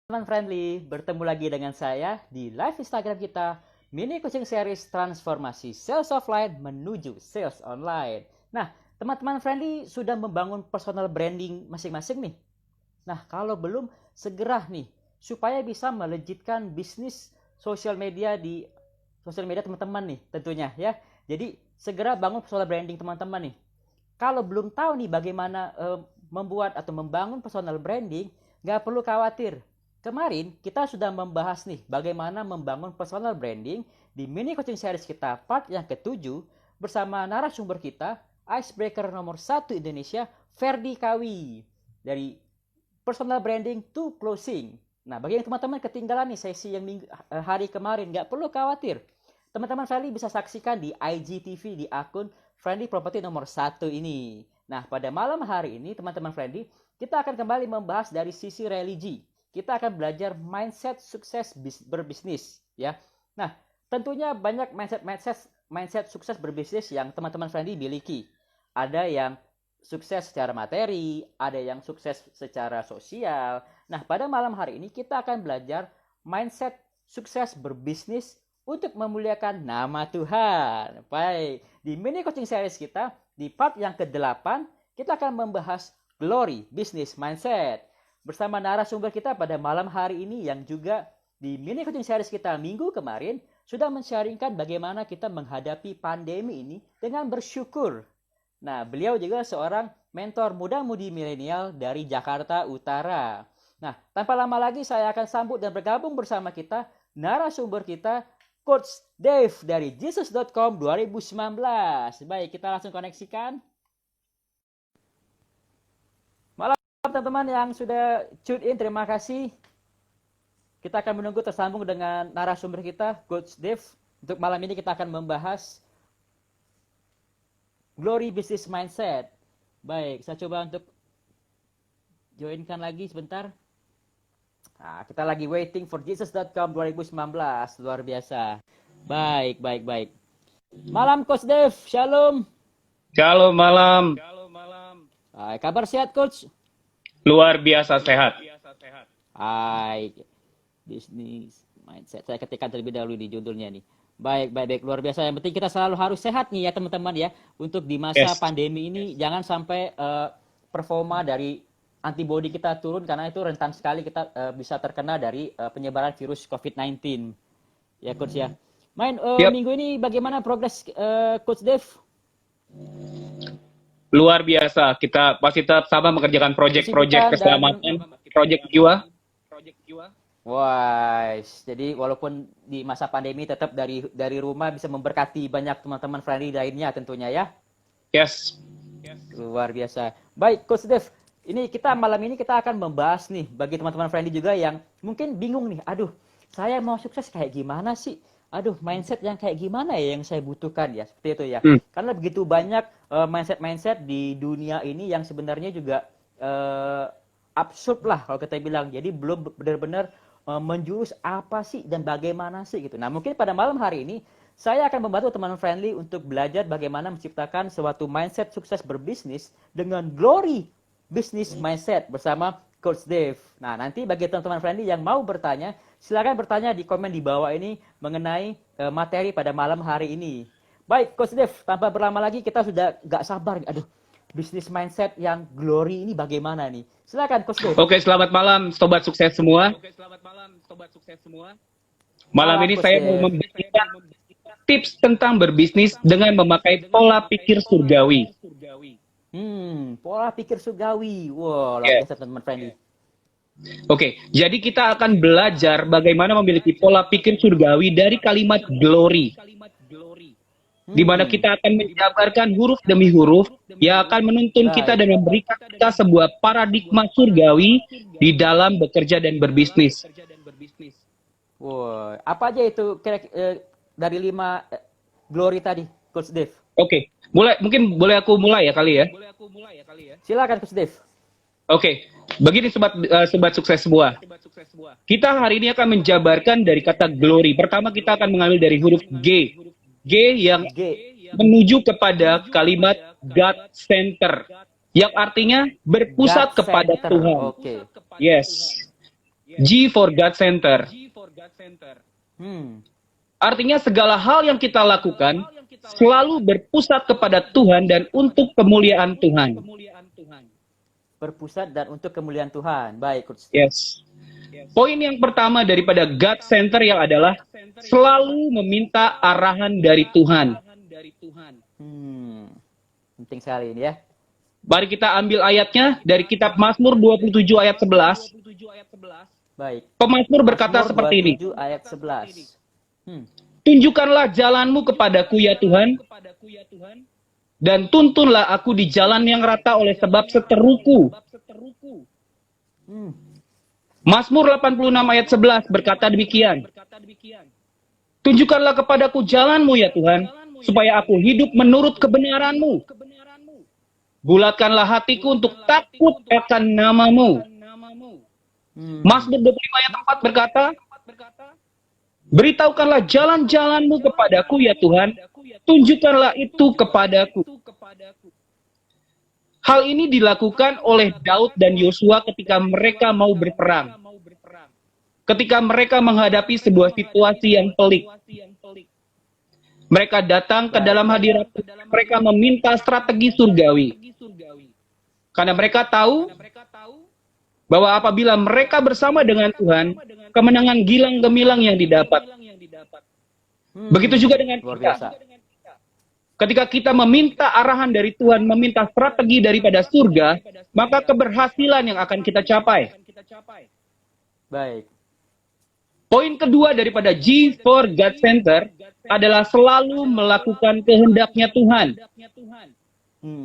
Teman friendly, bertemu lagi dengan saya di live Instagram kita, mini coaching series transformasi sales offline menuju sales online. Nah, teman-teman friendly sudah membangun personal branding masing-masing nih. Nah, kalau belum, segera nih, supaya bisa melejitkan bisnis sosial media di sosial media teman-teman nih tentunya ya. Jadi, segera bangun personal branding teman-teman nih. Kalau belum tahu nih bagaimana membuat atau membangun personal branding, nggak perlu khawatir. Kemarin kita sudah membahas nih bagaimana membangun personal branding di mini coaching series kita part yang ketujuh bersama narasumber kita, icebreaker nomor 1 Indonesia, Ferdi Kawi dari personal branding to closing. Nah, bagi yang teman-teman ketinggalan nih sesi yang hari kemarin, nggak perlu khawatir. Teman-teman Friendly bisa saksikan di IGTV di akun Friendly Property nomor 1 ini. Nah, pada malam hari ini teman-teman Friendly, kita akan kembali membahas dari sisi religi. Kita akan belajar mindset sukses berbisnis ya. Nah, tentunya banyak mindset sukses berbisnis yang teman-teman Friendly miliki. Ada yang sukses secara materi, ada yang sukses secara sosial. Nah, pada malam hari ini kita akan belajar mindset sukses berbisnis untuk memuliakan nama Tuhan. Baik, di mini coaching series kita, di part yang ke-8, kita akan membahas glory business mindset. Bersama narasumber kita pada malam hari ini yang juga di mini coaching series kita minggu kemarin sudah men-sharingkan bagaimana kita menghadapi pandemi ini dengan bersyukur. Nah, beliau juga seorang mentor muda-mudi milenial dari Jakarta Utara. Nah, tanpa lama lagi saya akan sambut dan bergabung bersama kita narasumber kita, Coach Dave dari Jesus.com 2019. Baik, kita langsung koneksikan. Malam teman-teman yang sudah tune in, terima kasih. Kita akan menunggu tersambung dengan narasumber kita, Coach Dave. Untuk malam ini kita akan membahas Glory Business Mindset. Baik, saya coba untuk joinkan lagi sebentar. Nah, kita lagi waiting for Jesus.com 2019. Luar biasa. Baik. Malam Coach Dave, shalom. Shalom malam. Kabar sehat Coach? Luar biasa sehat. Baik. Business Mindset. Saya ketikkan terlebih dahulu di judulnya nih. Baik. Luar biasa. Yang penting kita selalu harus sehat nih ya teman-teman ya. Untuk di masa pandemi ini jangan sampai performa dari antibodi kita turun karena itu rentan sekali kita bisa terkena dari penyebaran virus COVID-19. Ya Coach ya. Minggu ini bagaimana progres Coach Dave? Luar biasa. Kita masih tetap sama mengerjakan proyek-proyek keselamatan, proyek jiwa. Wah, jadi walaupun di masa pandemi tetap dari rumah bisa memberkati banyak teman-teman friendly lainnya tentunya ya. Yes. Luar biasa. Baik, Coach Dev, malam ini kita akan membahas nih bagi teman-teman friendly juga yang mungkin bingung nih. Aduh, saya mau sukses kayak gimana sih? Aduh, mindset yang kayak gimana ya yang saya butuhkan ya? Seperti itu ya. Karena begitu banyak mindset di dunia ini yang sebenarnya juga absurd lah kalau kita bilang. Jadi belum benar-benar menjurus apa sih dan bagaimana sih gitu. Nah, mungkin pada malam hari ini saya akan membantu teman friendly untuk belajar bagaimana menciptakan suatu mindset sukses berbisnis dengan glory business mindset bersama Coach Dave. Nah, nanti bagi teman-teman friendly yang mau bertanya, silakan bertanya di komen di bawah ini mengenai materi pada malam hari ini. Baik, Coach Dave, tanpa berlama lagi kita sudah nggak sabar. Aduh, business mindset yang glory ini bagaimana nih? Silakan Coach Dave. Oke, selamat malam sobat sukses semua. Malam ini saya mau memberikan tips tentang berbisnis dengan memakai pola pikir surgawi. Pola pikir surgawi. Wow, luar biasa teman-teman friendly. Oke, jadi kita akan belajar bagaimana memiliki pola pikir surgawi dari kalimat glory. Di mana kita akan menjabarkan huruf demi huruf yang akan menuntun kita dan memberikan kita sebuah paradigma surgawi di dalam bekerja dan berbisnis. Wow, apa aja itu dari 5 glory tadi, Coach Dave? Oke, mungkin boleh aku mulai ya kali ya? Silakan Coach Dave. Oke, begini sobat sukses semua. Kita hari ini akan menjabarkan dari kata glory. Pertama kita akan mengambil dari huruf G. G yang menuju kepada kalimat God Center, yang artinya berpusat kepada Tuhan. Okay. Yes. G for God Center. Hmm. Artinya segala hal yang kita lakukan selalu berpusat kepada Tuhan dan untuk kemuliaan Tuhan. Berpusat dan untuk kemuliaan Tuhan. Baik, Coach. Yes. Poin yang pertama daripada God Center yang adalah selalu meminta arahan dari Tuhan. Penting sekali ini ya. Mari kita ambil ayatnya dari kitab Mazmur 27 ayat 11. Baik. Pemazmur berkata Mazmur seperti ini. 27 ayat 11. Tunjukkanlah jalanmu kepadaku ya Tuhan, dan tuntunlah aku di jalan yang rata oleh sebab seteruku. Mazmur 86 ayat 11 berkata demikian. Tunjukkanlah kepadaku jalanmu ya Tuhan, supaya aku hidup menurut kebenaranmu. Bulatkanlah hatiku untuk takut akan namamu. Mazmur 25 ayat 4 berkata, beritahukanlah jalan-jalanmu kepadaku ya Tuhan, tunjukkanlah itu kepadaku. Hal ini dilakukan oleh Daud dan Yosua ketika mereka mau berperang. Ketika mereka menghadapi sebuah situasi yang pelik. Mereka datang ke dalam hadirat, mereka meminta strategi surgawi. Karena mereka tahu bahwa apabila mereka bersama dengan Tuhan, kemenangan gilang gemilang yang didapat. Begitu juga dengan kita. Ketika kita meminta arahan dari Tuhan, meminta strategi daripada surga, maka keberhasilan yang akan kita capai. Baik. Poin kedua daripada G for God Center adalah selalu melakukan kehendaknya Tuhan.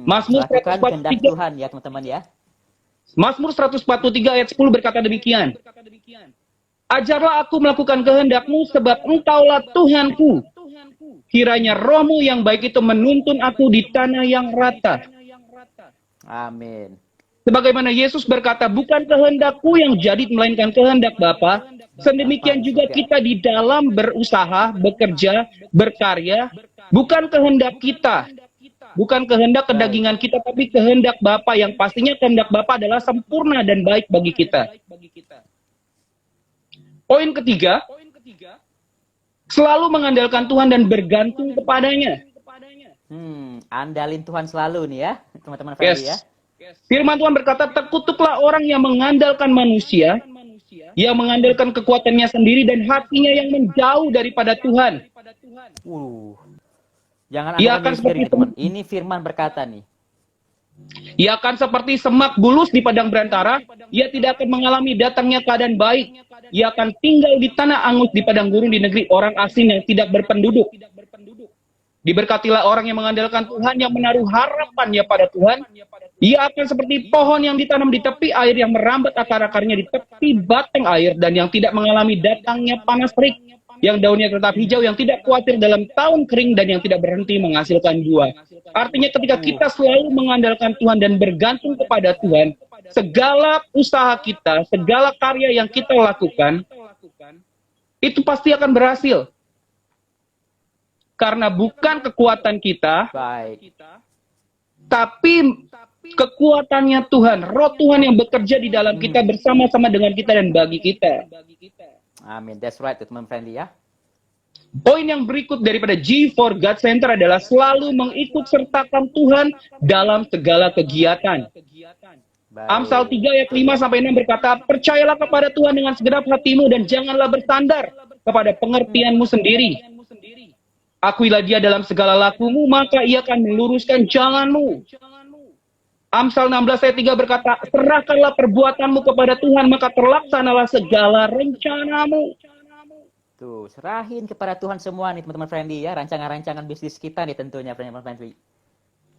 Mazmur Lakukan kehendak 143 Tuhan ya teman-teman ya. Mazmur 143 ayat 10 berkata demikian. Ajarlah aku melakukan kehendak-Mu sebab Engkaulah Tuhanku. Kiranya roh-Mu yang baik itu menuntun aku di tanah yang rata. Amin. Sebagaimana Yesus berkata, bukan kehendakku yang jadi, melainkan kehendak Bapa. Sedemikian juga kita di dalam berusaha, bekerja, berkarya. Bukan kehendak kita. Bukan kehendak kedagingan kita, tapi kehendak Bapa, yang pastinya kehendak Bapa adalah sempurna dan baik bagi kita. Poin ketiga, selalu mengandalkan Tuhan dan bergantung kepadanya. Andalin Tuhan selalu nih ya, teman-teman family ya. Firman Tuhan berkata, terkutuklah orang yang mengandalkan manusia, yang mengandalkan kekuatannya sendiri dan hatinya yang menjauh daripada Tuhan. Jangan andalkan diri sendiri, teman. Ini firman berkata nih. Ia akan seperti semak bulus di padang berantara, ia tidak akan mengalami datangnya keadaan baik. Ia akan tinggal di tanah angus di padang gurun di negeri orang asing yang tidak berpenduduk. Diberkatilah orang yang mengandalkan Tuhan, yang menaruh harapannya pada Tuhan. Ia akan seperti pohon yang ditanam di tepi air, yang merambat akar-akarnya di tepi batang air, dan yang tidak mengalami datangnya panas terik, yang daunnya tetap hijau, yang tidak khawatir dalam tahun kering, dan yang tidak berhenti menghasilkan buah. Artinya ketika kita selalu mengandalkan Tuhan dan bergantung kepada Tuhan, segala usaha kita, segala karya yang kita lakukan, itu pasti akan berhasil. Karena bukan kekuatan kita, tapi kekuatannya Tuhan, roh Tuhan yang bekerja di dalam kita, bersama-sama dengan kita dan bagi kita. Amin, that's right teman friendly ya. Poin yang berikut daripada G for God Center adalah selalu mengikut sertakan Tuhan dalam segala kegiatan. Amsal 3 ayat 5-6 berkata, percayalah kepada Tuhan dengan segenap hatimu dan janganlah bersandar kepada pengertianmu sendiri. Akuilah dia dalam segala lakumu, maka ia akan meluruskan jalanmu. Amsal 16 ayat 3 berkata, serahkanlah perbuatanmu kepada Tuhan, maka terlaksanalah segala rencanamu. Tuh, serahin kepada Tuhan semua nih teman-teman friendly ya, rancangan-rancangan bisnis kita nih tentunya teman-teman friendly.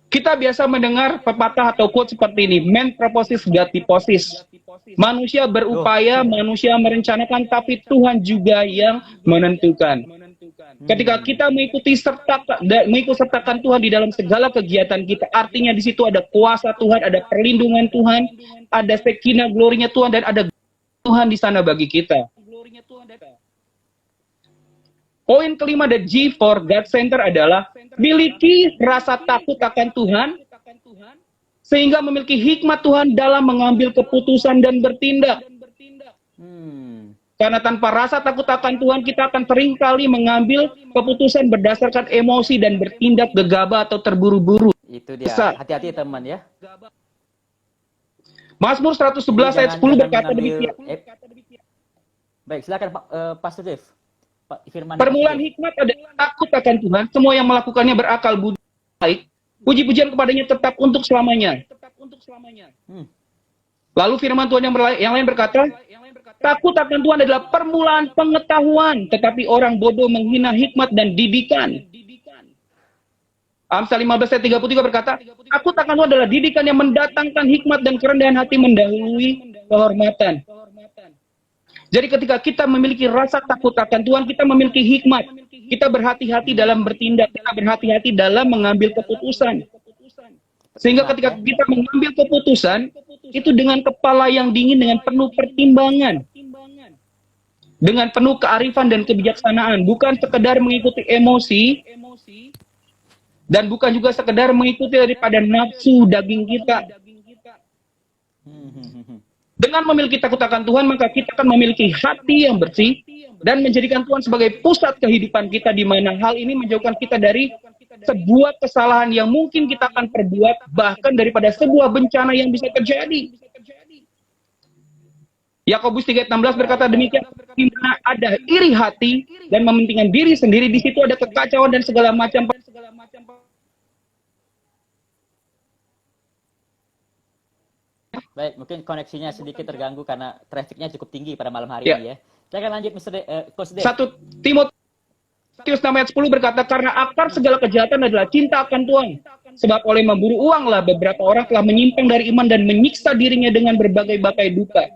Kita biasa mendengar pepatah atau quote seperti ini, man proposes, God disposes. Manusia berupaya, manusia merencanakan, tapi Tuhan juga yang menentukan. Ketika kita mengikut sertakan Tuhan di dalam segala kegiatan kita, artinya di situ ada kuasa Tuhan, ada perlindungan Tuhan, ada sekina glorinya Tuhan, dan ada Tuhan di sana bagi kita. Poin kelima dari G for God Center adalah miliki rasa takut akan Tuhan, sehingga memiliki hikmat Tuhan dalam mengambil keputusan dan bertindak. Hmm. Karena tanpa rasa takut akan Tuhan, kita akan seringkali mengambil keputusan berdasarkan emosi dan bertindak gegabah atau terburu-buru. Itu dia. Besar. Hati-hati teman ya. Mazmur 111 Jadi ayat 10 jangan berkata mengambil. demikian. Baik, silakan Pak Pastor Dev. Pak Firman. Permulaan hikmat adalah takut akan Tuhan. Semua yang melakukannya berakal budi baik. Puji-pujian kepadanya tetap untuk selamanya. Hmm. Lalu firman Tuhan yang lain berkata, takut akan Tuhan adalah permulaan pengetahuan, tetapi orang bodoh menghina hikmat dan didikan. Amsal 15 ayat 33 berkata, takut akan Tuhan adalah didikan yang mendatangkan hikmat dan kerendahan hati mendahului kehormatan. Jadi ketika kita memiliki rasa takut akan Tuhan, kita memiliki hikmat. Kita berhati-hati dalam bertindak, kita berhati-hati dalam mengambil keputusan. Sehingga ketika kita mengambil keputusan, itu dengan kepala yang dingin, dengan penuh pertimbangan. Dengan penuh kearifan dan kebijaksanaan. Bukan sekedar mengikuti emosi, dan bukan juga sekedar mengikuti daripada nafsu daging kita. Dengan memiliki takut akan Tuhan, maka kita akan memiliki hati yang bersih dan menjadikan Tuhan sebagai pusat kehidupan kita, di mana hal ini menjauhkan kita dari sebuah kesalahan yang mungkin kita akan perbuat, bahkan daripada sebuah bencana yang bisa terjadi. Yakobus 3:16 berkata demikian, di mana ada iri hati dan mementingkan diri sendiri, di situ ada kekacauan dan segala macam. Baik, mungkin koneksinya sedikit terganggu karena trafiknya cukup tinggi pada malam hari Ya. ini ya. Saya akan lanjut Coach Dev. 1 Timotius 6 ayat 10 berkata, karena akar segala kejahatan adalah cinta akan Tuhan. Sebab oleh memburu uanglah beberapa orang telah menyimpang dari iman dan menyiksa dirinya dengan berbagai-bagai duka.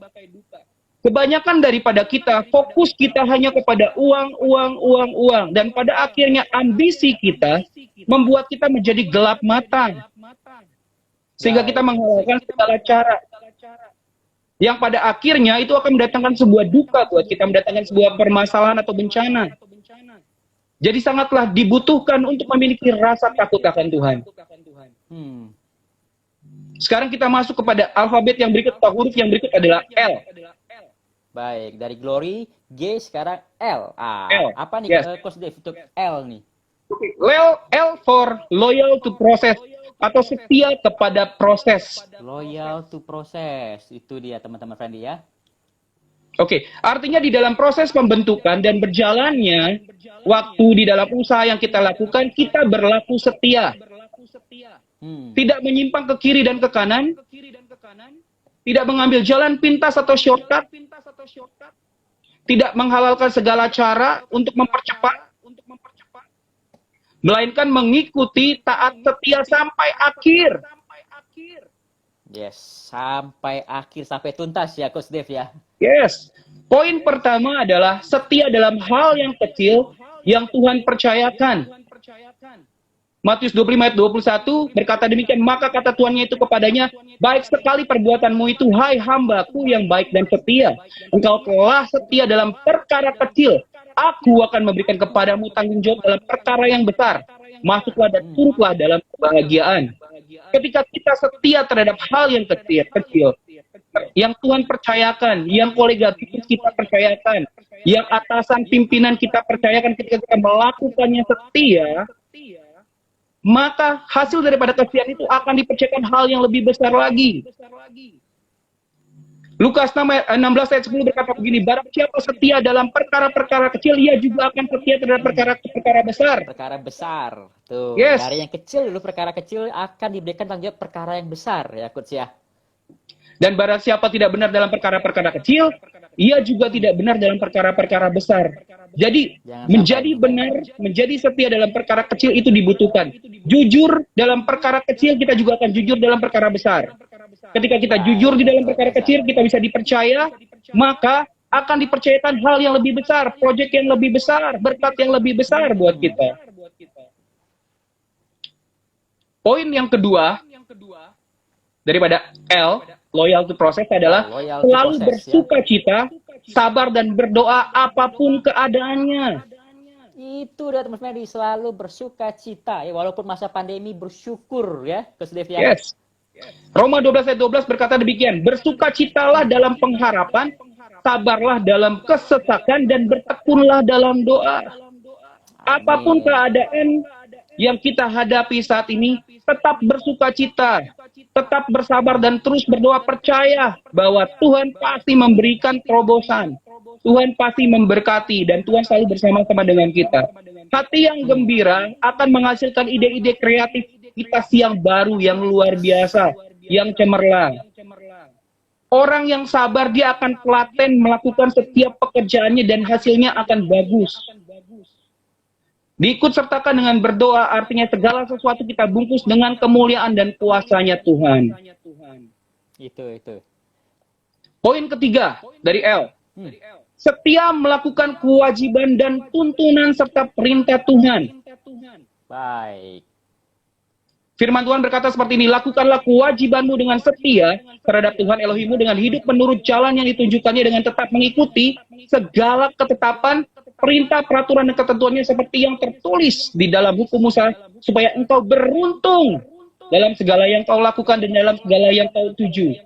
Kebanyakan daripada kita, fokus kita hanya kepada uang. Dan pada akhirnya ambisi kita membuat kita menjadi gelap mata. Sehingga kita menghalalkan segala cara. Yang pada akhirnya itu akan mendatangkan sebuah duka buat kita, mendatangkan sebuah permasalahan atau bencana. Jadi sangatlah dibutuhkan untuk memiliki rasa takut akan Tuhan. Sekarang kita masuk kepada alfabet yang berikut, atau huruf yang berikut adalah L. Baik, dari Glory, G, sekarang L. L. Apa nih Coach Dev untuk L nih? L for loyal to process, atau setia kepada proses. Loyal to process, itu dia teman-teman friendly ya. Oke, artinya di dalam proses pembentukan dan berjalannya waktu di dalam usaha yang kita lakukan, kita berlaku setia. Tidak menyimpang ke kiri dan ke kanan, tidak mengambil jalan pintas atau shortcut, tidak menghalalkan segala cara untuk mempercepat, melainkan mengikuti taat setia sampai akhir. Yes, sampai akhir, sampai tuntas ya Coach Dev ya. Yes. Poin pertama adalah setia dalam hal yang kecil yang Tuhan percayakan. Matius 25 ayat 21 berkata demikian, maka kata tuannya itu kepadanya, baik sekali perbuatanmu itu, hai hambaku yang baik dan setia. Engkau telah setia dalam perkara kecil, aku akan memberikan kepadamu tanggung jawab dalam perkara yang besar. Masuklah dan turutlah dalam kebahagiaan. Ketika kita setia terhadap hal yang kecil, yang Tuhan percayakan, yang kolega kita percayakan, yang atasan pimpinan kita percayakan, ketika kita melakukannya setia, maka hasil daripada kesetiaan itu akan dipercayakan hal yang lebih besar lagi. Lukas 16 ayat 10 berkata begini, barang siapa setia dalam perkara-perkara kecil, ia juga akan setia terhadap perkara-perkara besar. Perkara besar. Tuh, yes. Dari yang kecil dulu, perkara kecil akan diberikan tanggung jawab perkara yang besar ya Coach ya. Dan barang siapa tidak benar dalam perkara-perkara kecil, ia juga tidak benar dalam perkara-perkara besar. Jadi menjadi benar, menjadi setia dalam perkara kecil itu dibutuhkan. Jujur dalam perkara kecil, kita juga akan jujur dalam perkara besar. Ketika kita jujur di dalam perkara kecil, kita bisa dipercaya, maka akan dipercayakan hal yang lebih besar, proyek yang lebih besar, berkat yang lebih besar buat kita. Poin yang kedua daripada L, loyal to process, adalah selalu bersuka cita, sabar dan berdoa apapun keadaannya. Itu dia teman-teman, selalu bersuka cita ya, walaupun masa pandemi, bersyukur ya Coach Dev ya. Yes. Roma 12 ayat 12 berkata demikian, bersukacitalah dalam pengharapan, bersabarlah dalam kesesakan dan bertekunlah dalam doa. Apapun keadaan yang kita hadapi saat ini, tetap bersuka cita, tetap bersabar dan terus berdoa, percaya bahwa Tuhan pasti memberikan terobosan. Tuhan pasti memberkati dan Tuhan selalu bersama-sama dengan kita. Hati yang gembira akan menghasilkan ide-ide kreativitas yang baru, yang luar biasa, yang cemerlang. Orang yang sabar, dia akan telaten melakukan setiap pekerjaannya dan hasilnya akan bagus. Diikut sertakan dengan berdoa, artinya segala sesuatu kita bungkus dengan kemuliaan dan kuasanya Tuhan. Itu. Poin ketiga dari L. Setia melakukan kewajiban dan tuntunan serta perintah Tuhan. Baik. Firman Tuhan berkata seperti ini, lakukanlah kewajibanmu dengan setia terhadap Tuhan Elohimmu dengan hidup menurut jalan yang ditunjukkannya dengan tetap mengikuti segala ketetapan, perintah, peraturan, dan ketentuannya seperti yang tertulis di dalam hukum Musa, supaya engkau beruntung dalam segala yang kau lakukan dan dalam segala yang kau tuju.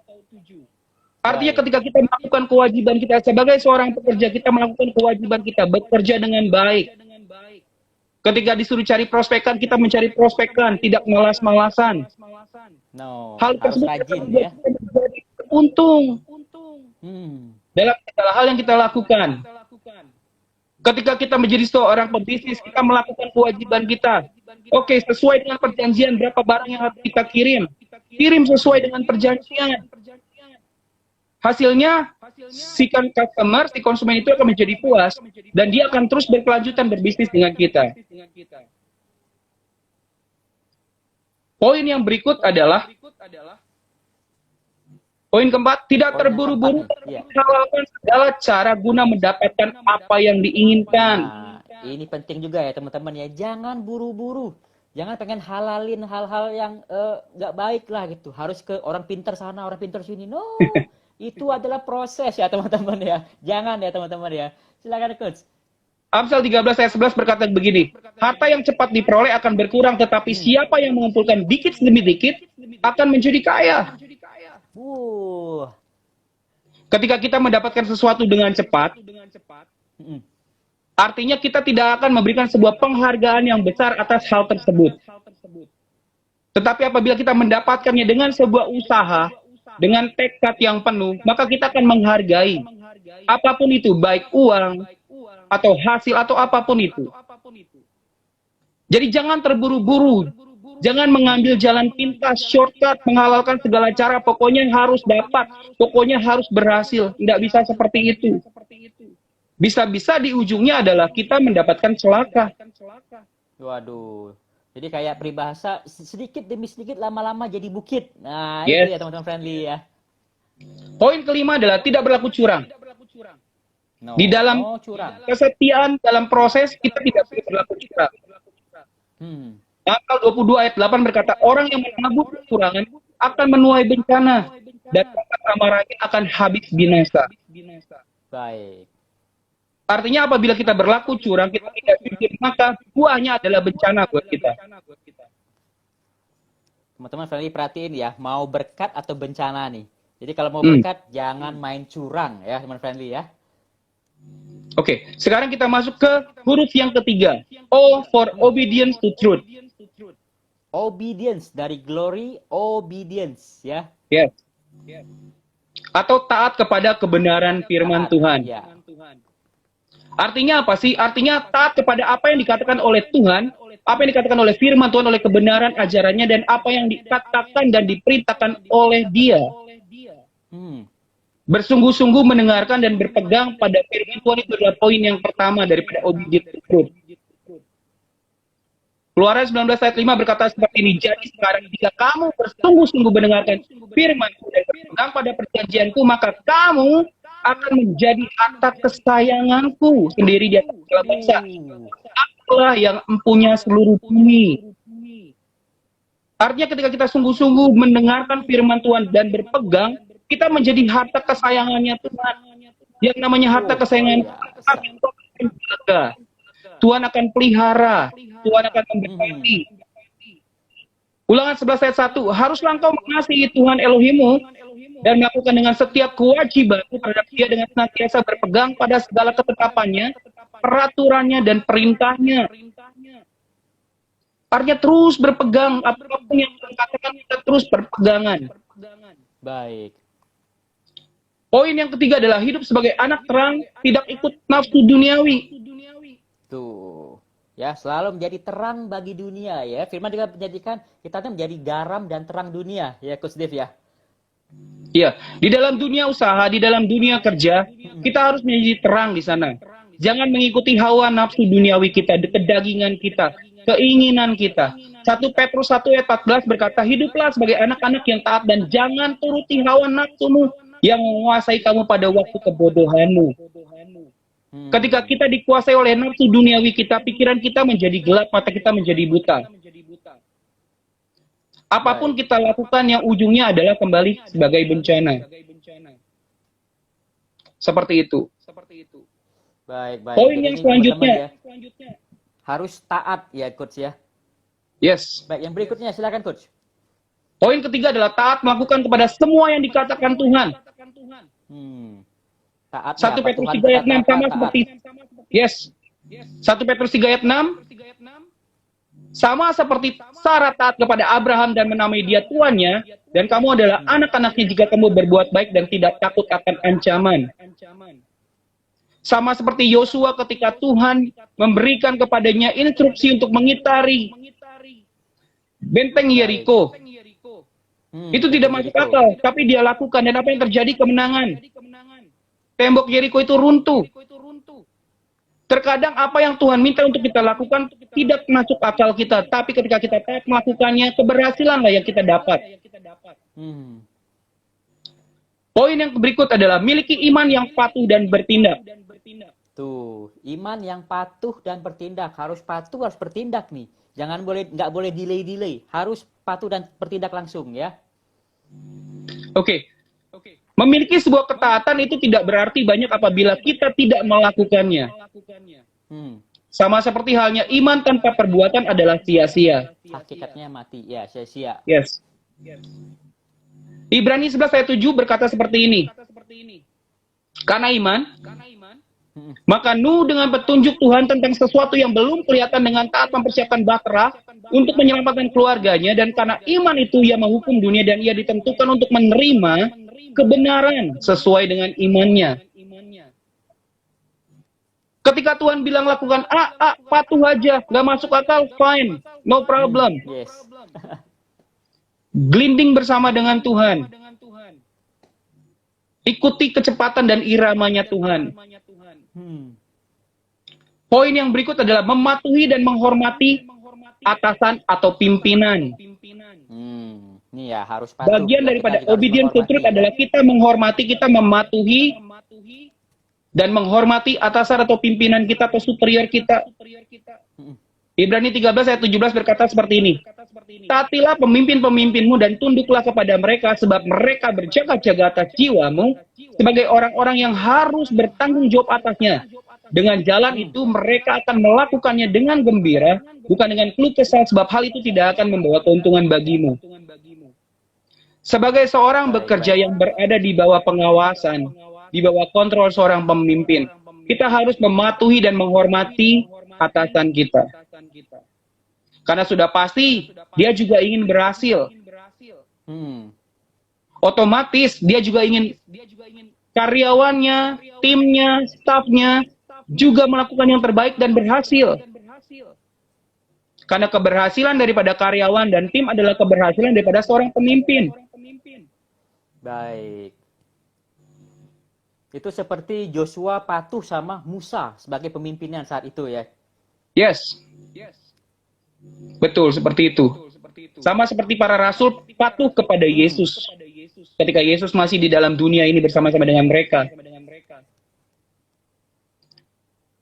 Artinya ketika kita melakukan kewajiban kita sebagai seorang pekerja, kita melakukan kewajiban kita bekerja dengan baik. Ketika disuruh cari prospekan, kita mencari prospekan, tidak malas-malasan. Hal Harus tersebut rajin akan ya. menjadi untung dalam segala hal yang kita lakukan. Ketika kita menjadi seorang pebisnis, kita melakukan kewajiban kita. Oke, sesuai dengan perjanjian berapa barang yang harus kita kirim. Kirim sesuai dengan perjanjian. Hasilnya, si customer, si konsumen itu akan menjadi puas, dan dia akan terus berkelanjutan berbisnis dengan kita. Poin yang berikut adalah, poin keempat, tidak terburu-buru menghalalkan segala cara guna mendapatkan apa yang diinginkan. Nah, ini penting juga ya teman-teman ya. Jangan buru-buru. Jangan pengen halalin hal-hal yang nggak baik lah gitu. Harus ke orang pintar sana, orang pintar sini. No, itu adalah proses ya teman-teman ya. Jangan ya teman-teman ya. Silakan Coach. Amsal 13 ayat 11 berkata begini, harta yang cepat diperoleh akan berkurang, tetapi siapa yang mengumpulkan dikit demi dikit akan menjadi kaya. Ketika kita mendapatkan sesuatu dengan cepat, artinya kita tidak akan memberikan sebuah penghargaan yang besar atas hal tersebut. Tetapi apabila kita mendapatkannya dengan sebuah usaha, dengan tekad yang penuh, maka kita akan menghargai apapun itu, baik uang atau hasil atau apapun itu. Jadi jangan terburu-buru, jangan mengambil jalan pintas, shortcut, menghalalkan segala cara, pokoknya harus dapat, pokoknya harus berhasil. Tidak bisa seperti itu. Bisa-bisa di ujungnya adalah kita mendapatkan celaka. Waduh. Jadi kayak peribahasa, sedikit demi sedikit lama-lama jadi bukit. Nah, Yes. itu ya teman-teman friendly ya. Poin kelima adalah tidak berlaku curang. No. Di dalam curang. kesetiaan dalam proses, kita tidak boleh berlaku curang. Amsal 22 ayat 8 berkata, orang yang menabur kekurangan akan menuai bencana, dan amarahnya akan habis binasa. Baik. Artinya apabila kita berlaku curang, kita tidak jujur, maka buahnya adalah bencana buat kita. Teman-teman friendly perhatiin ya, mau berkat atau bencana nih. Jadi kalau mau berkat, jangan main curang ya teman friendly ya. Oke, sekarang kita masuk ke huruf yang ketiga. O for obedience to truth. Obedience, dari glory, obedience ya. Yes. Atau taat kepada kebenaran firman Tuhan. Ya. Artinya apa sih? Artinya taat kepada apa yang dikatakan oleh Tuhan, apa yang dikatakan oleh firman Tuhan, oleh kebenaran ajarannya, dan apa yang dikatakan dan diperintahkan oleh Dia. Bersungguh-sungguh mendengarkan dan berpegang pada firman Tuhan, itu adalah poin yang pertama daripada obedience to truth. Keluaran 19 ayat 5 berkata seperti ini, jadi sekarang jika kamu bersungguh-sungguh mendengarkan firman dan berpegang pada perjanjianku, maka kamu akan menjadi harta kesayanganku sendiri di atas segala bangsa. Akulah yang empunya seluruh bumi. Artinya ketika kita sungguh-sungguh mendengarkan firman Tuhan dan berpegang, kita menjadi harta kesayangannya Tuhan. Yang namanya harta kesayangan Tuhan akan pelihara, Tuhan akan memberkati. Ulangan 11 ayat 1, haruslah engkau mengasihi Tuhan Elohimmu dan melakukan dengan setiap kewajiban terhadap dia dengan senantiasa berpegang pada segala ketetapannya, peraturannya, dan perintahnya. Artinya terus berpegang, apapun yang Tuhan katakan kita terus berpegangan. Baik. Poin yang ketiga adalah hidup sebagai anak terang, tidak ikut nafsu duniawi. Tuh. Ya, selalu menjadi terang bagi dunia ya. Firman juga menjadikan kita menjadi garam dan terang dunia ya, Coach Dev ya. Ya, di dalam dunia usaha, di dalam dunia kerja, kita harus menjadi terang di sana. Jangan mengikuti hawa nafsu duniawi kita, kedagingan kita, keinginan kita. 1 Petrus 1 ayat 14 berkata, hiduplah sebagai anak-anak yang taat dan jangan turuti hawa nafsumu yang menguasai kamu pada waktu kebodohanmu. Ketika kita dikuasai oleh nafsu duniawi kita, pikiran kita menjadi gelap, mata kita menjadi buta. Apapun kita lakukan yang ujungnya adalah kembali sebagai bencana. Seperti itu. Baik. Poin Jadi yang ini selanjutnya. teman-teman ya, harus taat ya, Coach ya. Yes. Baik, yang berikutnya silakan, Coach. Poin ketiga adalah taat melakukan kepada semua yang dikatakan Tuhan. Taat 1 Petrus 3 ayat 6 sama seperti yes. 1 Petrus 3 ayat 6 sama seperti Sarah taat kepada Abraham dan menamai dia tuannya, dan kamu adalah anak-anaknya jika kamu berbuat baik dan tidak takut akan ancaman. Sama seperti Yosua ketika Tuhan memberikan kepadanya instruksi untuk mengitari benteng Yeriko. Itu tidak masuk akal, tapi dia lakukan, dan apa yang terjadi? Kemenangan. Tembok Yeriko itu runtuh. Terkadang apa yang Tuhan minta untuk kita lakukan tidak masuk akal kita, tapi ketika kita taat melakukannya, keberhasilanlah yang kita dapat. Poin yang berikut adalah miliki iman yang patuh dan bertindak. Tuh, iman yang patuh dan bertindak. Harus patuh, harus bertindak nih. Nggak boleh delay. Harus patuh dan bertindak langsung ya. Oke. Memiliki sebuah ketaatan itu tidak berarti banyak apabila kita tidak melakukannya. Sama seperti halnya iman tanpa perbuatan adalah sia-sia. Hakikatnya mati, ya, sia-sia. Yes. Ibrani 11 ayat 7 berkata seperti ini. Karena iman, maka Nuh dengan petunjuk Tuhan tentang sesuatu yang belum kelihatan dengan taat mempersiapkan bahtera untuk menyelamatkan keluarganya, dan karena iman itu ia menghukum dunia dan ia ditentukan untuk menerima kebenaran sesuai dengan imannya. Ketika Tuhan bilang lakukan A, patuh aja, nggak masuk akal, fine, no problem. Yes. Glinding bersama dengan Tuhan. Ikuti kecepatan dan iramanya Tuhan. Poin yang berikut adalah mematuhi dan menghormati atasan atau pimpinan. Ini ya harus patuh. Bagian daripada obedience to truth adalah kita menghormati, kita mematuhi dan menghormati atasan atau pimpinan kita atau superior kita. Ibrani 13 ayat 17 berkata seperti ini. Taatilah pemimpin-pemimpinmu dan tunduklah kepada mereka, sebab mereka berjaga-jaga atas jiwamu sebagai orang-orang yang harus bertanggung jawab atasnya. Dengan jalan itu mereka akan melakukannya dengan gembira, bukan dengan keluh kesah, sebab hal itu tidak akan membawa keuntungan bagimu. Sebagai seorang bekerja yang berada di bawah pengawasan, di bawah kontrol seorang pemimpin, kita harus mematuhi dan menghormati atasan kita. Karena sudah pasti dia juga ingin berhasil. Otomatis dia juga ingin karyawannya, timnya, stafnya juga melakukan yang terbaik dan berhasil. Karena keberhasilan daripada karyawan dan tim adalah keberhasilan daripada seorang pemimpin. Baik. Itu seperti Joshua patuh sama Musa sebagai pemimpinnya saat itu ya. Yes. Betul, seperti itu. Sama seperti para rasul patuh kepada Yesus. Ketika Yesus masih di dalam dunia ini bersama-sama dengan mereka.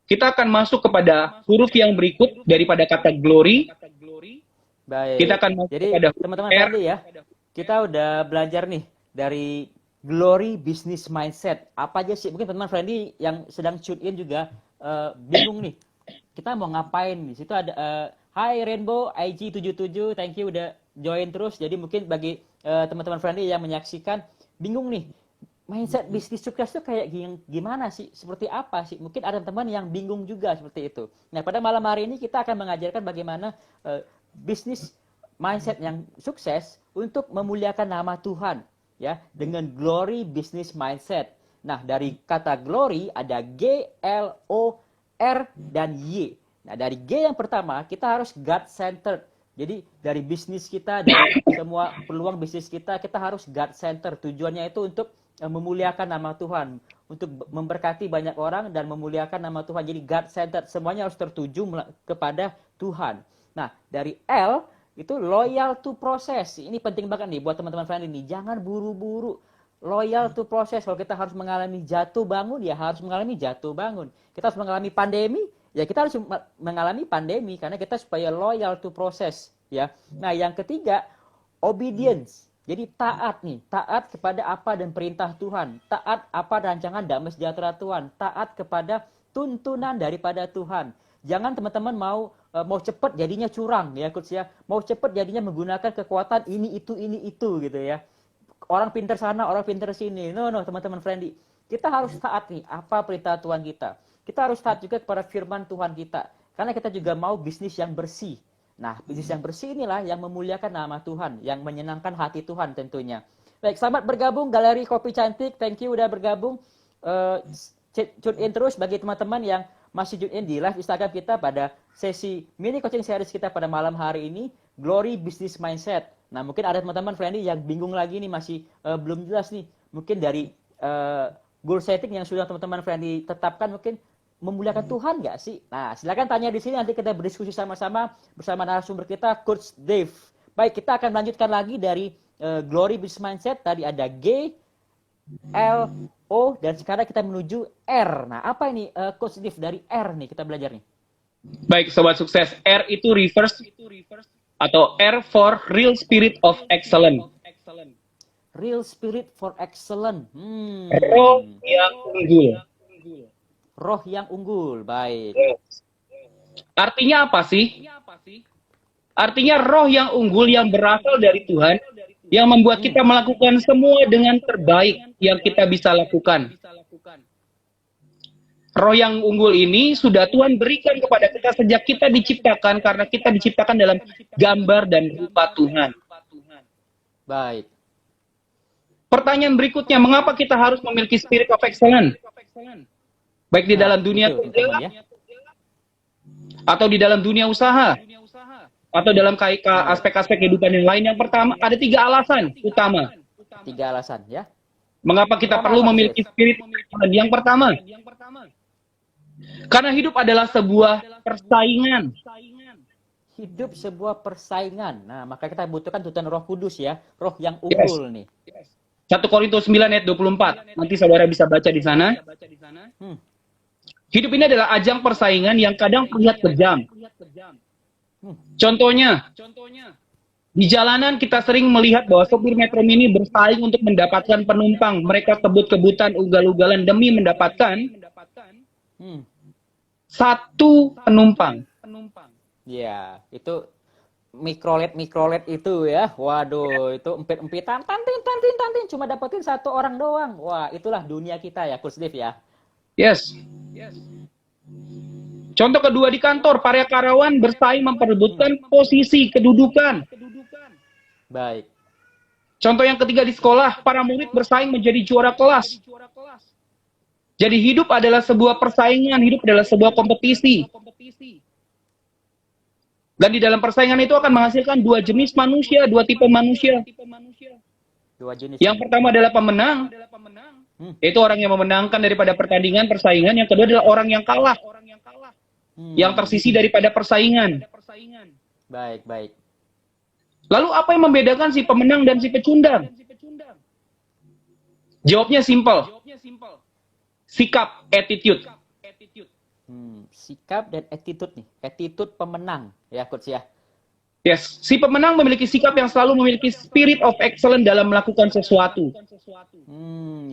Kita akan masuk kepada huruf yang berikut daripada kata glory. Baik. Kita akan masuk Jadi kepada teman-teman R. tadi ya, kita udah belajar nih dari glory business mindset. Apa aja sih? Mungkin teman-teman friendly yang sedang tune in juga bingung nih. Kita mau ngapain? Di situ ada Hai Rainbow IG 77, thank you udah join terus. Jadi mungkin bagi teman-teman friendly yang menyaksikan bingung nih, mindset bisnis sukses itu kayak gimana sih? Seperti apa sih? Mungkin ada teman yang bingung juga seperti itu. Nah, pada malam hari ini kita akan mengajarkan bagaimana bisnis mindset yang sukses untuk memuliakan nama Tuhan, ya, dengan glory business mindset. Nah, dari kata glory ada G, L, O, R, dan Y. Nah, dari G yang pertama, kita harus God-centered. Jadi, dari bisnis kita, dari semua peluang bisnis kita harus God-centered. Tujuannya itu untuk memuliakan nama Tuhan, untuk memberkati banyak orang dan memuliakan nama Tuhan. Jadi, God-centered. Semuanya harus tertuju kepada Tuhan. Nah, dari L, itu loyal to process. Ini penting banget nih buat teman-teman friendly nih. Jangan buru-buru. Loyal to process. Kalau kita harus mengalami jatuh bangun, ya harus mengalami jatuh bangun. Kita harus mengalami pandemi, ya kita harus mengalami pandemi karena kita supaya loyal to process, ya. Nah, yang ketiga, obedience. Jadi taat nih, taat kepada apa dan perintah Tuhan, taat apa rancangan damai sejahtera Tuhan, taat kepada tuntunan daripada Tuhan. Jangan teman-teman mau cepat jadinya curang, ya coach ya. Mau cepat jadinya menggunakan kekuatan ini itu gitu ya. Orang pinter sana, orang pinter sini. No, teman-teman friendly. Kita harus taat nih apa perintah Tuhan kita. Kita harus taat juga kepada firman Tuhan kita. Karena kita juga mau bisnis yang bersih. Nah, bisnis yang bersih inilah yang memuliakan nama Tuhan, yang menyenangkan hati Tuhan tentunya. Baik, selamat bergabung Galeri Kopi Cantik. Thank you udah bergabung. Tune in terus bagi teman-teman yang masih tune in di live Instagram kita pada sesi mini coaching series kita pada malam hari ini, Glory Business Mindset. Nah, mungkin ada teman-teman friendly yang bingung lagi nih, masih belum jelas nih. Mungkin dari goal setting yang sudah teman-teman friendly tetapkan, mungkin memuliakan Tuhan nggak sih? Nah, silakan tanya di sini, nanti kita berdiskusi sama-sama bersama narasumber kita, Coach Dave. Baik, kita akan lanjutkan lagi dari Glory Business Mindset. Tadi ada G, L, O, dan sekarang kita menuju R. Nah, apa ini Coach Dave dari R nih kita belajar nih? Baik, sobat sukses. R itu reverse atau R for Real Spirit of Excellence. Real Spirit for Excellence. Roh yang unggul. Roh yang unggul, baik. Artinya apa sih? Artinya roh yang unggul yang berasal dari Tuhan, yang membuat kita melakukan semua dengan terbaik yang kita bisa lakukan. Roh yang unggul ini sudah Tuhan berikan kepada kita sejak kita diciptakan, karena kita diciptakan dalam gambar dan rupa Tuhan. Baik. Pertanyaan berikutnya, mengapa kita harus memiliki spirit of excellence? Baik di dalam dunia kerja, atau di dalam dunia usaha, atau dalam aspek-aspek kehidupan yang lain. Yang pertama, ada 3 alasan utama. 3 alasan, ya. Mengapa kita perlu memiliki spirit? Yang pertama, karena hidup adalah sebuah persaingan. Hidup sebuah persaingan. Nah, maka kita butuhkan tuntunan Roh Kudus ya, roh yang unggul nih. 1 Korintus 9 ayat 24. Nanti saudara bisa baca di sana. Hidup ini adalah ajang persaingan yang kadang terlihat kejam. Contohnya, di jalanan kita sering melihat bahwa sopir metro mini bersaing untuk mendapatkan penumpang. Mereka kebut-kebutan, ugal-ugalan demi mendapatkan satu penumpang. Ya, itu mikrolet itu ya. Waduh, itu empit-empitan, tantin, cuma dapetin 1 orang doang. Wah, itulah dunia kita ya, Coach Dave ya. Yes. Contoh kedua, di kantor, para karyawan bersaing memperebutkan posisi kedudukan. Baik. Contoh yang ketiga, di sekolah, para murid bersaing menjadi juara kelas. Jadi hidup adalah sebuah persaingan, hidup adalah sebuah kompetisi. Dan di dalam persaingan itu akan menghasilkan 2 jenis manusia, 2 tipe manusia. 2 jenis. Yang pertama adalah pemenang, yaitu orang yang memenangkan daripada pertandingan, persaingan. Yang kedua adalah orang yang kalah, yang tersisih daripada persaingan. Baik. Lalu apa yang membedakan si pemenang dan si pecundang? Jawabnya simpel. Sikap, attitude. Sikap dan attitude nih. Attitude pemenang ya, Coach ya. Yes, si pemenang memiliki sikap yang selalu memiliki spirit of excellence dalam melakukan sesuatu.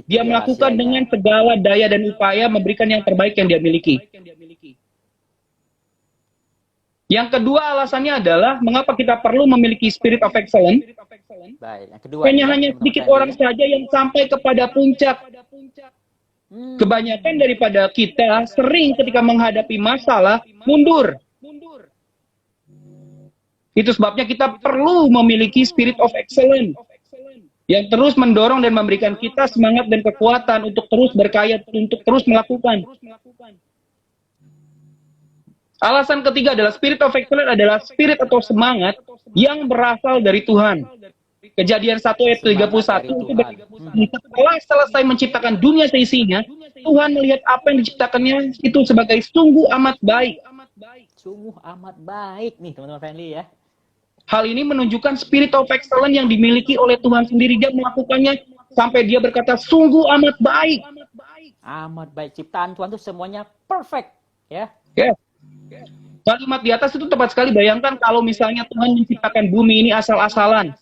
Dia melakukan dengan segala daya dan upaya memberikan yang terbaik yang dia miliki. Yang kedua alasannya adalah mengapa kita perlu memiliki spirit of excellence. Baik, yang kedua Hanya teman-teman sedikit friendly orang saja yang sampai kepada puncak. Kebanyakan daripada kita sering ketika menghadapi masalah mundur. Itu sebabnya kita perlu memiliki spirit of excellence yang terus mendorong dan memberikan kita semangat dan kekuatan untuk terus berkarya, untuk terus melakukan. Alasan ketiga adalah spirit of excellence adalah spirit atau semangat yang berasal dari Tuhan. Kejadian 1 ayat 31 itu setelah selesai menciptakan dunia seisinya, Tuhan melihat apa yang diciptakannya itu sebagai sungguh amat baik. Sungguh amat baik nih teman-teman friendly ya. Hal ini menunjukkan spirit of excellence yang dimiliki oleh Tuhan sendiri. Dia melakukannya sampai dia berkata sungguh amat baik. Amat baik, ciptaan Tuhan itu semuanya perfect ya. Ya. Kalimat di atas itu tepat sekali. Bayangkan kalau misalnya Tuhan menciptakan bumi ini asal-asalan.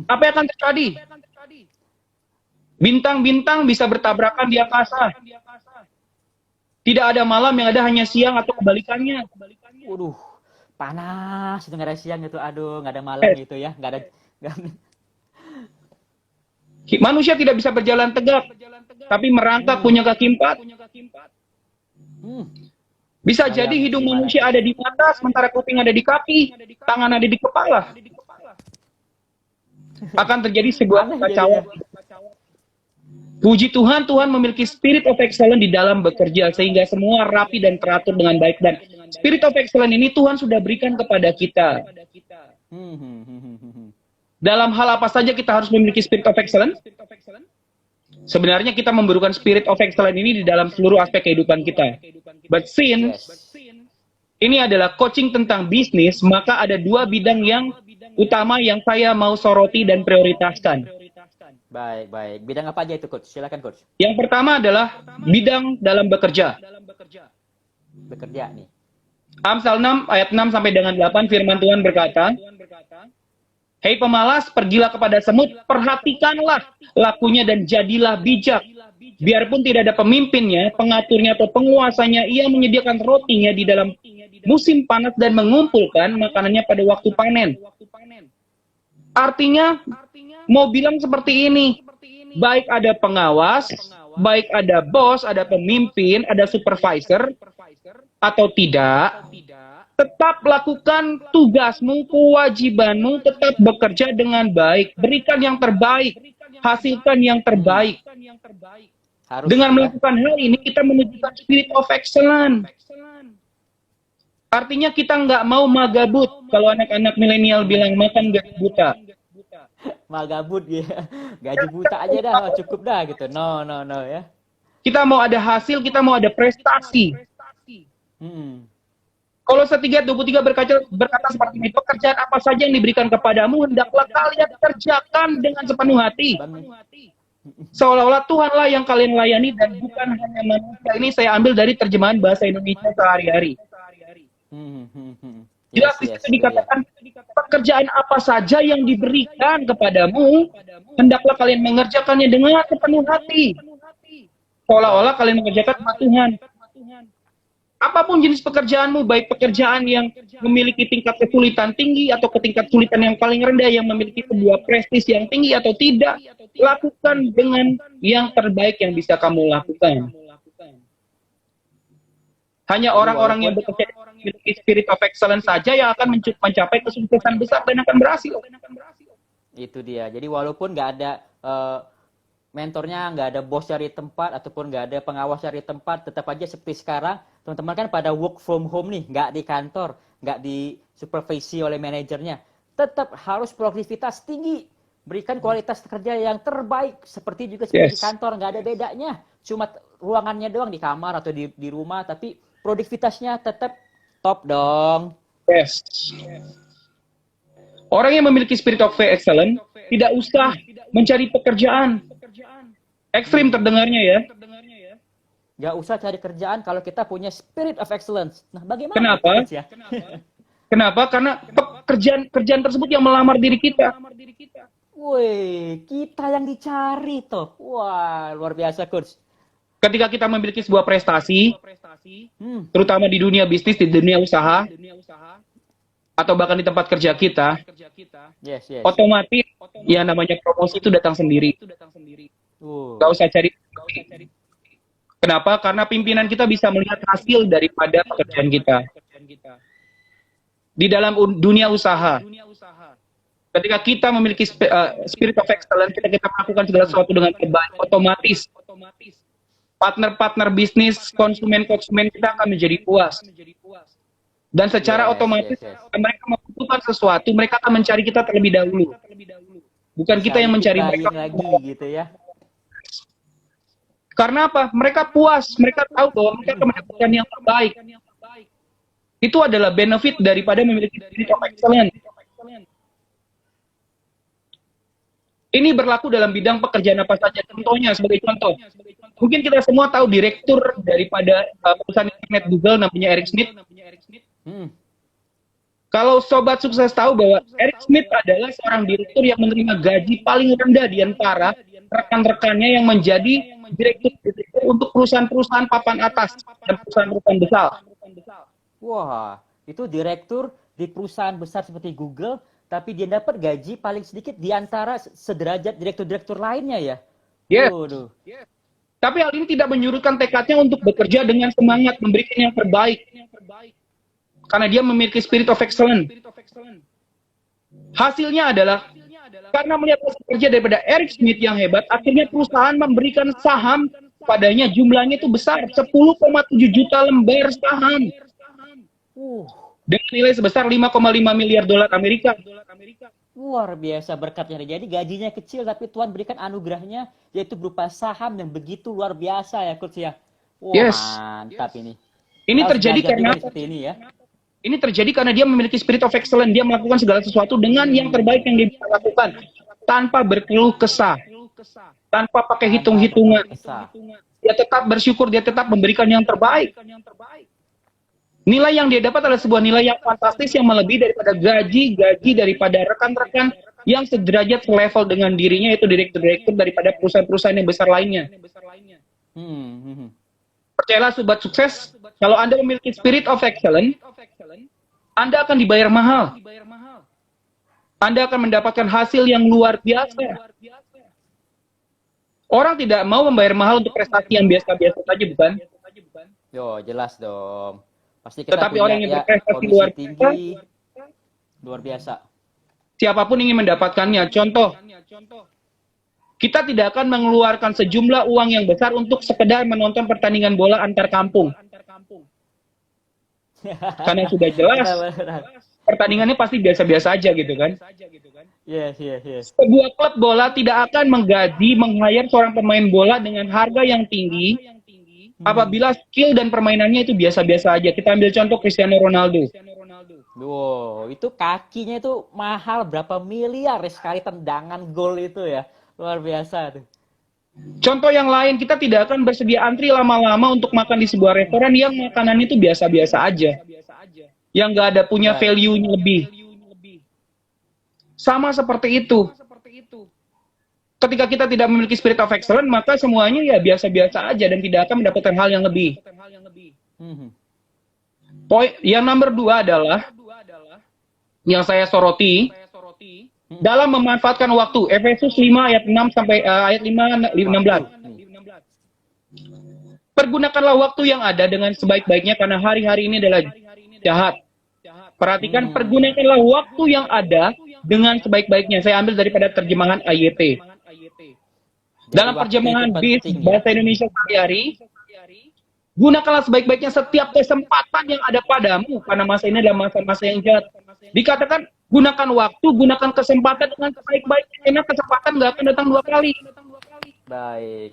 Apa yang akan terjadi? Bintang-bintang bisa bertabrakan di angkasa. Tidak ada malam, yang ada hanya siang atau kebalikannya. Waduh, panas itu, nggak ada siang itu, aduh nggak ada malam gitu ya, Manusia tidak bisa berjalan tegak, tapi merangkak punya kaki empat. Bisa jadi hidung manusia ada di mata, sementara kuping ada di kaki, tangan ada di kepala. Akan terjadi sebuah kekacauan. Puji Tuhan, Tuhan memiliki spirit of excellence di dalam bekerja, sehingga semua rapi dan teratur dengan baik. Dan spirit of excellence ini Tuhan sudah berikan kepada kita. Dalam hal apa saja kita harus memiliki spirit of excellence? Sebenarnya kita memerlukan spirit of excellence ini di dalam seluruh aspek kehidupan kita. But since ini adalah coaching tentang bisnis, maka ada dua bidang yang utama yang saya mau soroti dan prioritaskan. Baik. Bidang apa aja itu, Coach? Silakan, Coach. Yang pertama adalah bidang dalam bekerja. Bekerja nih. Amsal 6 ayat 6 sampai dengan 8 firman Tuhan berkata, "Hei pemalas, pergilah kepada semut, perhatikanlah lakunya dan jadilah bijak. Biarpun tidak ada pemimpinnya, pengaturnya atau penguasanya, ia menyediakan rotinya di dalam musim panas dan mengumpulkan makanannya pada waktu panen." Artinya, mau bilang seperti ini, baik ada pengawas, baik ada bos, ada pemimpin, ada supervisor, atau tidak, tetap lakukan tugasmu, kewajibanmu, tetap bekerja dengan baik, berikan yang terbaik, hasilkan yang terbaik. Harus Dengan melakukan hal ini, kita menunjukkan spirit of excellence. Artinya kita nggak mau magabut. Kalau anak-anak milenial bilang makan gaji buta. magabut ya. Gaji buta aja dah, cukup dah gitu. No ya. Kita mau ada hasil, kita mau ada prestasi. Kalau 1:23 berkata seperti ini, pekerjaan apa saja yang diberikan kepadamu, hendaklah kalian kerjakan dengan sepenuh hati. Seolah-olah Tuhanlah yang kalian layani dan bukan hanya manusia. Ini saya ambil dari terjemahan bahasa Indonesia sehari-hari. Jelas di situ dikatakan, pekerjaan apa saja yang diberikan kepadamu, hendaklah kalian mengerjakannya dengan sepenuh hati. Seolah-olah kalian mengerjakan sama Tuhan. Apapun jenis pekerjaanmu, baik pekerjaan yang memiliki tingkat kesulitan tinggi atau tingkat kesulitan yang paling rendah, yang memiliki sebuah prestis yang tinggi atau tidak, lakukan dengan yang terbaik yang bisa kamu lakukan. Hanya orang-orang yang bekerja memiliki spirit of excellence saja yang akan mencapai kesuksesan besar dan akan berhasil. Itu dia. Jadi walaupun nggak ada mentornya, nggak ada bos dari tempat, ataupun nggak ada pengawas dari tempat, tetap aja seperti sekarang, teman-teman kan pada work from home nih, nggak di kantor, nggak di supervisi oleh manajernya. Tetap harus produktivitas tinggi, berikan kualitas kerja yang terbaik, seperti juga seperti di kantor, nggak ada bedanya. Cuma ruangannya doang di kamar atau di rumah, tapi produktivitasnya tetap top dong. Yes. Orang yang memiliki spirit of excellence tidak usah mencari pekerjaan. Ekstrim terdengarnya ya. Gak usah cari kerjaan kalau kita punya spirit of excellence. Nah, bagaimana? Kenapa? Ya? Kenapa? Karena pekerjaan tersebut yang melamar diri kita. Woi, kita yang dicari toh. Wah, luar biasa, Coach. Ketika kita memiliki sebuah prestasi, terutama di dunia bisnis, di dunia usaha, atau bahkan di tempat kerja kita, Yes, yes. otomatis yang namanya promosi itu datang sendiri. Nggak usah cari. Kenapa? Karena pimpinan kita bisa melihat hasil daripada pekerjaan kita. Di dalam dunia usaha, ketika kita memiliki spirit of excellence, kita melakukan segala sesuatu dengan terbaik, otomatis partner-partner bisnis, konsumen-konsumen kita akan menjadi puas. Dan secara otomatis mereka membutuhkan sesuatu, mereka akan mencari kita terlebih dahulu. Bukan kita yang mencari mereka lagi gitu ya. Karena apa? Mereka puas, mereka tahu bahwa mereka akan mendapatkan yang terbaik. Itu adalah benefit daripada memiliki spirit of excellence. Ini berlaku dalam bidang pekerjaan apa saja. Contohnya, sebagai contoh, mungkin kita semua tahu direktur daripada perusahaan internet Google namanya Eric Schmidt. Kalau sobat sukses tahu bahwa Eric Schmidt adalah seorang direktur yang menerima gaji paling rendah di antara rekan-rekannya yang menjadi direktur untuk perusahaan-perusahaan papan atas dan perusahaan-perusahaan besar. Wah, itu direktur di perusahaan besar seperti Google, tapi dia dapat gaji paling sedikit di antara sederajat direktur-direktur lainnya ya. Yes. Tapi hal ini tidak menyurutkan tekadnya untuk bekerja dengan semangat memberikan yang terbaik. Karena dia memiliki spirit of excellence. Hasilnya adalah karena melihat hasil kerja daripada Eric Schmidt yang hebat, akhirnya perusahaan memberikan saham padanya, jumlahnya itu besar, 10,7 juta lembar saham. Dengan nilai sebesar 5,5 miliar dolar Amerika. Luar biasa berkatnya. Jadi gajinya kecil tapi Tuhan berikan anugerahnya yaitu berupa saham yang begitu luar biasa ya Coach ya. Mantap ini. Ini terjadi karena ini ya. Ini terjadi karena dia memiliki spirit of excellence. Dia melakukan segala sesuatu dengan yang terbaik yang dia bisa lakukan. Tanpa berkeluh kesah. Tanpa pakai hitung-hitungan. Dia tetap bersyukur, dia tetap memberikan yang terbaik. Nilai yang dia dapat adalah sebuah nilai yang fantastis yang melebihi daripada gaji daripada rekan-rekan yang sederajat selevel dengan dirinya, yaitu direktur-direktur daripada perusahaan-perusahaan yang besar lainnya. Percayalah sobat sukses, kalau Anda memiliki spirit of excellence, Anda akan dibayar mahal. Anda akan mendapatkan hasil yang luar biasa. Orang tidak mau membayar mahal untuk prestasi yang biasa-biasa saja, bukan? Yo, jelas dong. Pasti kita Tetapi punya, orang yang ya, berprestasi luar biasa. Siapapun ingin mendapatkannya. Contoh, kita tidak akan mengeluarkan sejumlah uang yang besar untuk sekedar menonton pertandingan bola antar kampung. Karena sudah jelas, pertandingannya pasti biasa-biasa aja gitu kan. Yes. Sebuah klub bola tidak akan meng-hire seorang pemain bola dengan harga yang tinggi apabila skill dan permainannya itu biasa-biasa aja. Kita ambil contoh Cristiano Ronaldo. Wow, itu kakinya itu mahal berapa miliar sekali tendangan gol itu ya. Luar biasa tuh. Contoh yang lain, kita tidak akan bersedia antri lama-lama untuk makan di sebuah restoran yang makanan itu biasa-biasa aja. Yang nggak ada punya value-nya lebih. Sama seperti itu. Ketika kita tidak memiliki spirit of excellence, maka semuanya ya biasa-biasa aja dan tidak akan mendapatkan hal yang lebih. Poin yang nomor 2 adalah yang saya soroti dalam memanfaatkan waktu. Efesus 5 ayat 6 sampai ayat 16. Pergunakanlah waktu yang ada dengan sebaik-baiknya karena hari-hari ini adalah jahat. Perhatikan, pergunakanlah waktu yang ada dengan sebaik-baiknya. Saya ambil daripada terjemahan AYT. Dalam terjemahan BIS bahasa Indonesia sehari-hari, gunakanlah sebaik-baiknya setiap kesempatan yang ada padamu karena masa ini adalah masa-masa yang jahat. Dikatakan gunakan waktu, gunakan kesempatan dengan sebaik-baiknya karena kesempatan nggak akan datang 2 kali. Baik.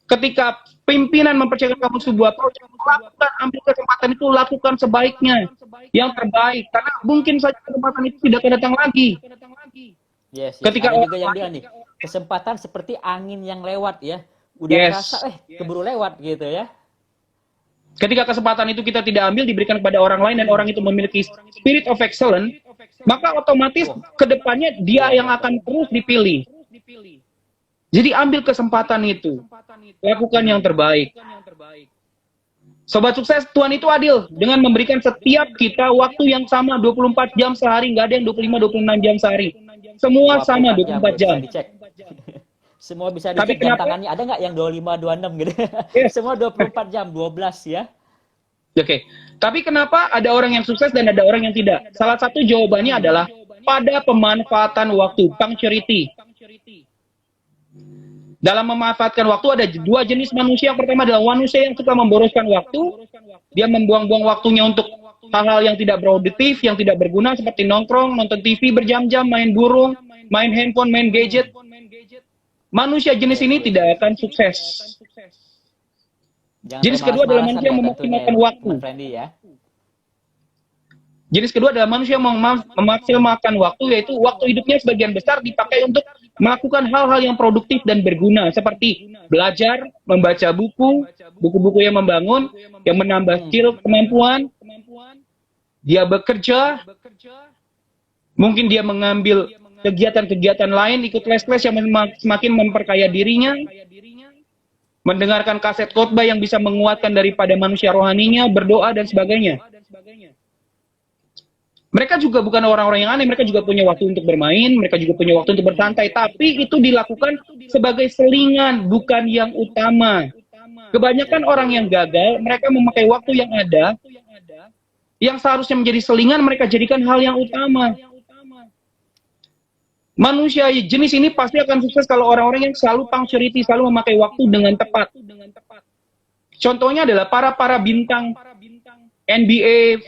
Ketika pimpinan mempercayakan kamu sebuah proyek, lakukan, ambil kesempatan itu, lakukan sebaiknya, yang terbaik. Karena mungkin saja kesempatan itu tidak akan datang lagi. Yes. Ketika ada juga yang bilang nih, kesempatan seperti angin yang lewat ya. Udah merasa, keburu lewat gitu ya. Ketika kesempatan itu kita tidak ambil, diberikan kepada orang lain dan orang itu memiliki spirit of excellence, maka otomatis kedepannya dia yang akan terus dipilih. Jadi ambil kesempatan itu, lakukan yang terbaik. Sobat sukses, Tuhan itu adil dengan memberikan setiap kita waktu yang sama 24 jam sehari, nggak ada yang 25-26 jam sehari. Semua sama 24 jam. Bisa dicek. Semua bisa Tapi dicek jam kenapa? tangannya. Ada nggak yang 25-26 gitu? Yes. Semua 24 jam, 12 ya. Oke, tapi kenapa ada orang yang sukses dan ada orang yang tidak? Salah satu jawabannya adalah pada pemanfaatan waktu, punctuality. Dalam memanfaatkan waktu ada dua jenis manusia. Yang pertama adalah manusia yang suka memboroskan waktu. Dia membuang-buang waktunya untuk hal-hal yang tidak produktif, yang tidak berguna seperti nongkrong, nonton TV berjam-jam, main burung, main handphone, main gadget. Manusia jenis ini tidak akan sukses. Jenis kedua adalah manusia yang memaksimalkan waktu. Jenis kedua adalah manusia yang memaksimalkan waktu, yaitu waktu hidupnya sebagian besar dipakai untuk melakukan hal-hal yang produktif dan berguna, seperti belajar, membaca buku-buku yang membangun, yang menambah skill, kemampuan. Dia bekerja, mungkin dia mengambil kegiatan-kegiatan lain, ikut les-les yang semakin memperkaya dirinya, mendengarkan kaset khotbah yang bisa menguatkan daripada manusia rohaninya, berdoa, dan sebagainya. Mereka juga bukan orang-orang yang aneh, mereka juga punya waktu untuk bermain, mereka juga punya waktu untuk bersantai, tapi itu dilakukan sebagai selingan, bukan yang utama. Kebanyakan orang yang gagal, mereka memakai waktu yang ada, yang seharusnya menjadi selingan, mereka jadikan hal yang utama. Manusia jenis ini pasti akan sukses kalau orang-orang yang selalu punctuality, selalu memakai waktu dengan tepat. Contohnya adalah para bintang NBA,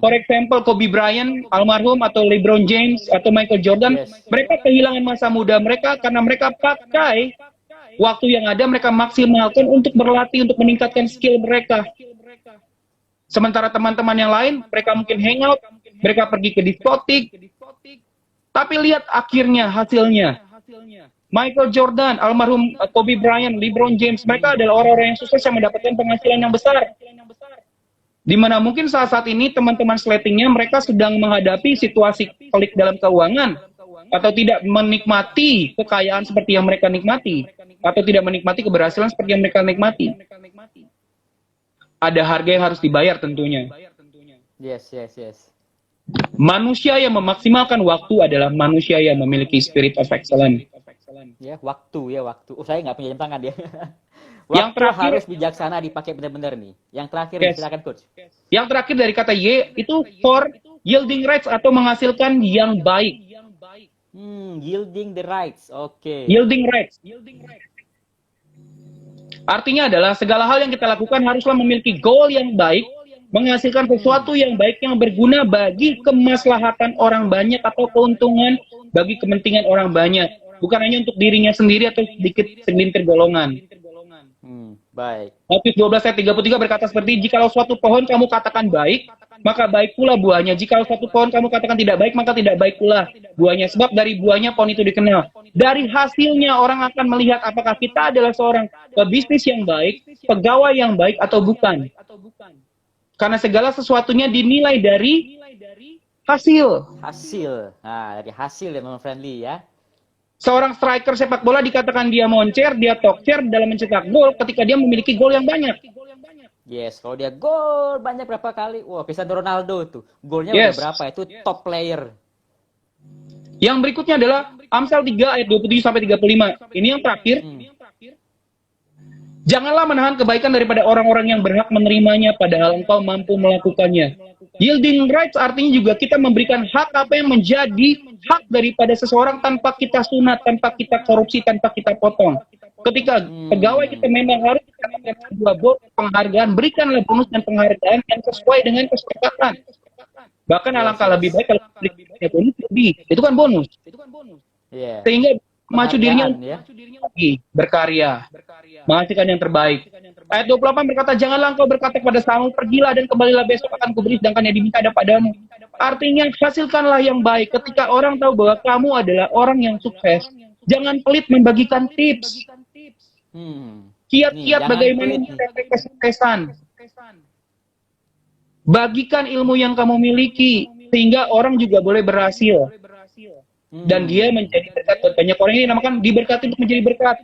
for example, Kobe Bryant, almarhum, atau LeBron James, atau Michael Jordan. Mereka kehilangan masa muda mereka karena mereka pakai waktu yang ada, mereka maksimalkan untuk berlatih, untuk meningkatkan skill mereka. Sementara teman-teman yang lain, mereka mungkin hangout, mereka pergi ke diskotik, tapi lihat akhirnya, hasilnya. Michael Jordan, almarhum Kobe Bryant, LeBron James, mereka adalah orang-orang yang sukses yang mendapatkan penghasilan yang besar. Dimana mungkin saat ini teman-teman slatingnya mereka sedang menghadapi situasi pelik dalam keuangan, atau tidak menikmati kekayaan seperti yang mereka nikmati, atau tidak menikmati keberhasilan seperti yang mereka nikmati. Ada harga yang harus dibayar tentunya. Yes. Manusia yang memaksimalkan waktu adalah manusia yang memiliki spirit of excellence. Ya, waktu. Saya nggak punya jam tangan dia. Yang terakhir harus bijaksana dipakai benar-benar nih. Yang terakhir, silakan coach. Yang terakhir dari kata Y itu for yielding rights, atau menghasilkan yang baik. Yielding the rights. Oke. Yielding rights. Artinya adalah segala hal yang kita lakukan haruslah memiliki goal yang baik, menghasilkan sesuatu yang baik yang berguna bagi kemaslahatan orang banyak atau keuntungan bagi kepentingan orang banyak, bukan hanya untuk dirinya sendiri atau sedikit segelintir golongan. Baik. Matius 12 ayat 33 berkata seperti, jikalau suatu pohon kamu katakan baik, maka baik pula buahnya. Jikalau suatu pohon kamu katakan tidak baik, maka tidak baik pula buahnya. Sebab dari buahnya pohon itu dikenal. Dari hasilnya orang akan melihat apakah kita adalah seorang pebisnis yang baik, pegawai yang baik atau bukan. Karena segala sesuatunya dinilai dari hasil. Nah, dari hasil ya, memang friendly ya. Seorang striker sepak bola dikatakan dia moncer, dia tokcer dalam mencetak gol ketika dia memiliki gol yang banyak. Yes, kalau dia gol banyak berapa kali? Wah, Cristiano Ronaldo tuh. Golnya udah berapa? Itu top player. Yang berikutnya adalah Amsal 3 ayat 27-35. Ini yang terakhir. Janganlah menahan kebaikan daripada orang-orang yang berhak menerimanya, padahal engkau mampu melakukannya. Yielding rights artinya juga kita memberikan hak apa yang menjadi hak daripada seseorang tanpa kita sunat, tanpa kita korupsi, tanpa kita potong. Ketika pegawai kita memang harus mendapatkan sebuah penghargaan, berikanlah bonus dan penghargaan yang sesuai dengan kesepakatan. Bahkan alangkah lebih baik kalau berikan bonus lebih. Itu kan bonus. Sehingga maju dirinya lagi berkarya, menghasilkan yang terbaik. Ayat 28 berkata, janganlah engkau berkata kepada Saul, pergilah dan kembalilah besok akan kuberi sedangkan yang diminta ada padamu. Artinya hasilkanlah yang baik. Ketika orang tahu bahwa kamu adalah orang yang sukses, jangan pelit membagikan tips. Kiat-kiat bagaimana mencapai kesuksesan. Bagikan ilmu yang kamu miliki sehingga orang juga boleh berhasil. Dan dia menjadi berkat. Banyak orang ini namakan diberkati untuk menjadi berkat.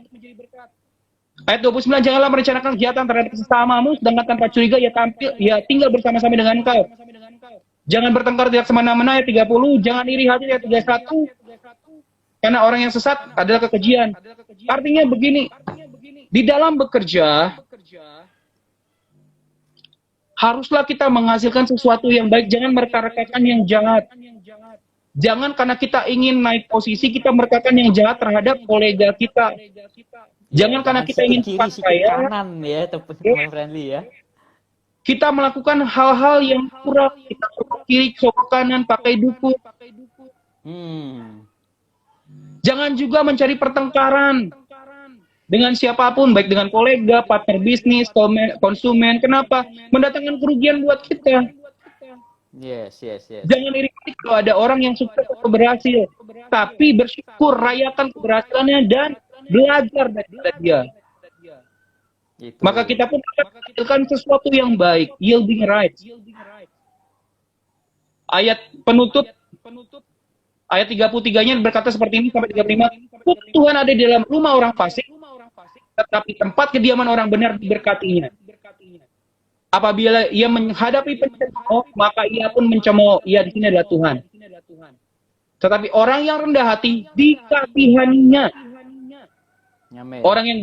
Ayat 29, janganlah merencanakan kejahatan terhadap sesamamu, sedangkan tanpa curiga ia tinggal bersama-sama dengan engkau. Jangan bertengkar tidak semena-mena, ayat 30. Jangan iri hati, ayat 31. Karena orang yang sesat adalah kekejian. Artinya begini, di dalam bekerja, haruslah kita menghasilkan sesuatu yang baik, jangan mereka-rekakan yang jahat. Jangan karena kita ingin naik posisi, kita merekakan yang jahat terhadap kolega kita. Ya, Jangan karena kita sikit ingin kiri, cepat sikit kaya, kanan ya, teman friendly ya. kita melakukan hal-hal yang kurang, kita sokok kiri, sokok kanan, pakai dukun. Jangan juga mencari pertengkaran dengan siapapun, baik dengan kolega, partner bisnis, konsumen. Kenapa? Mendatangkan kerugian buat kita. Yes. Jangan iri kalau ada orang yang sukses atau berhasil, tapi bersyukur, rayakan keberhasilannya dan belajar dari dia. Gitu. Maka kita pun akan menghasilkan sesuatu yang baik, yielding rights. Ayat penutup, ayat 33-nya berkata seperti ini sampai 35. Tuhan ada di dalam rumah orang fasik, tetapi tempat kediaman orang benar diberkatinya. Apabila ia menghadapi pencemooh, maka ia pun mencemooh. Ia di sini adalah Tuhan. Tetapi orang yang rendah hati dikasihaninya. Orang yang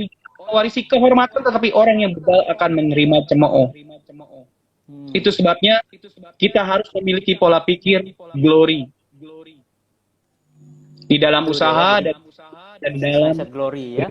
mewarisi kehormatan, tetapi orang yang begal akan menerima cemooh. Itu sebabnya kita harus memiliki pola pikir glory di dalam usaha dan dalam glory ya.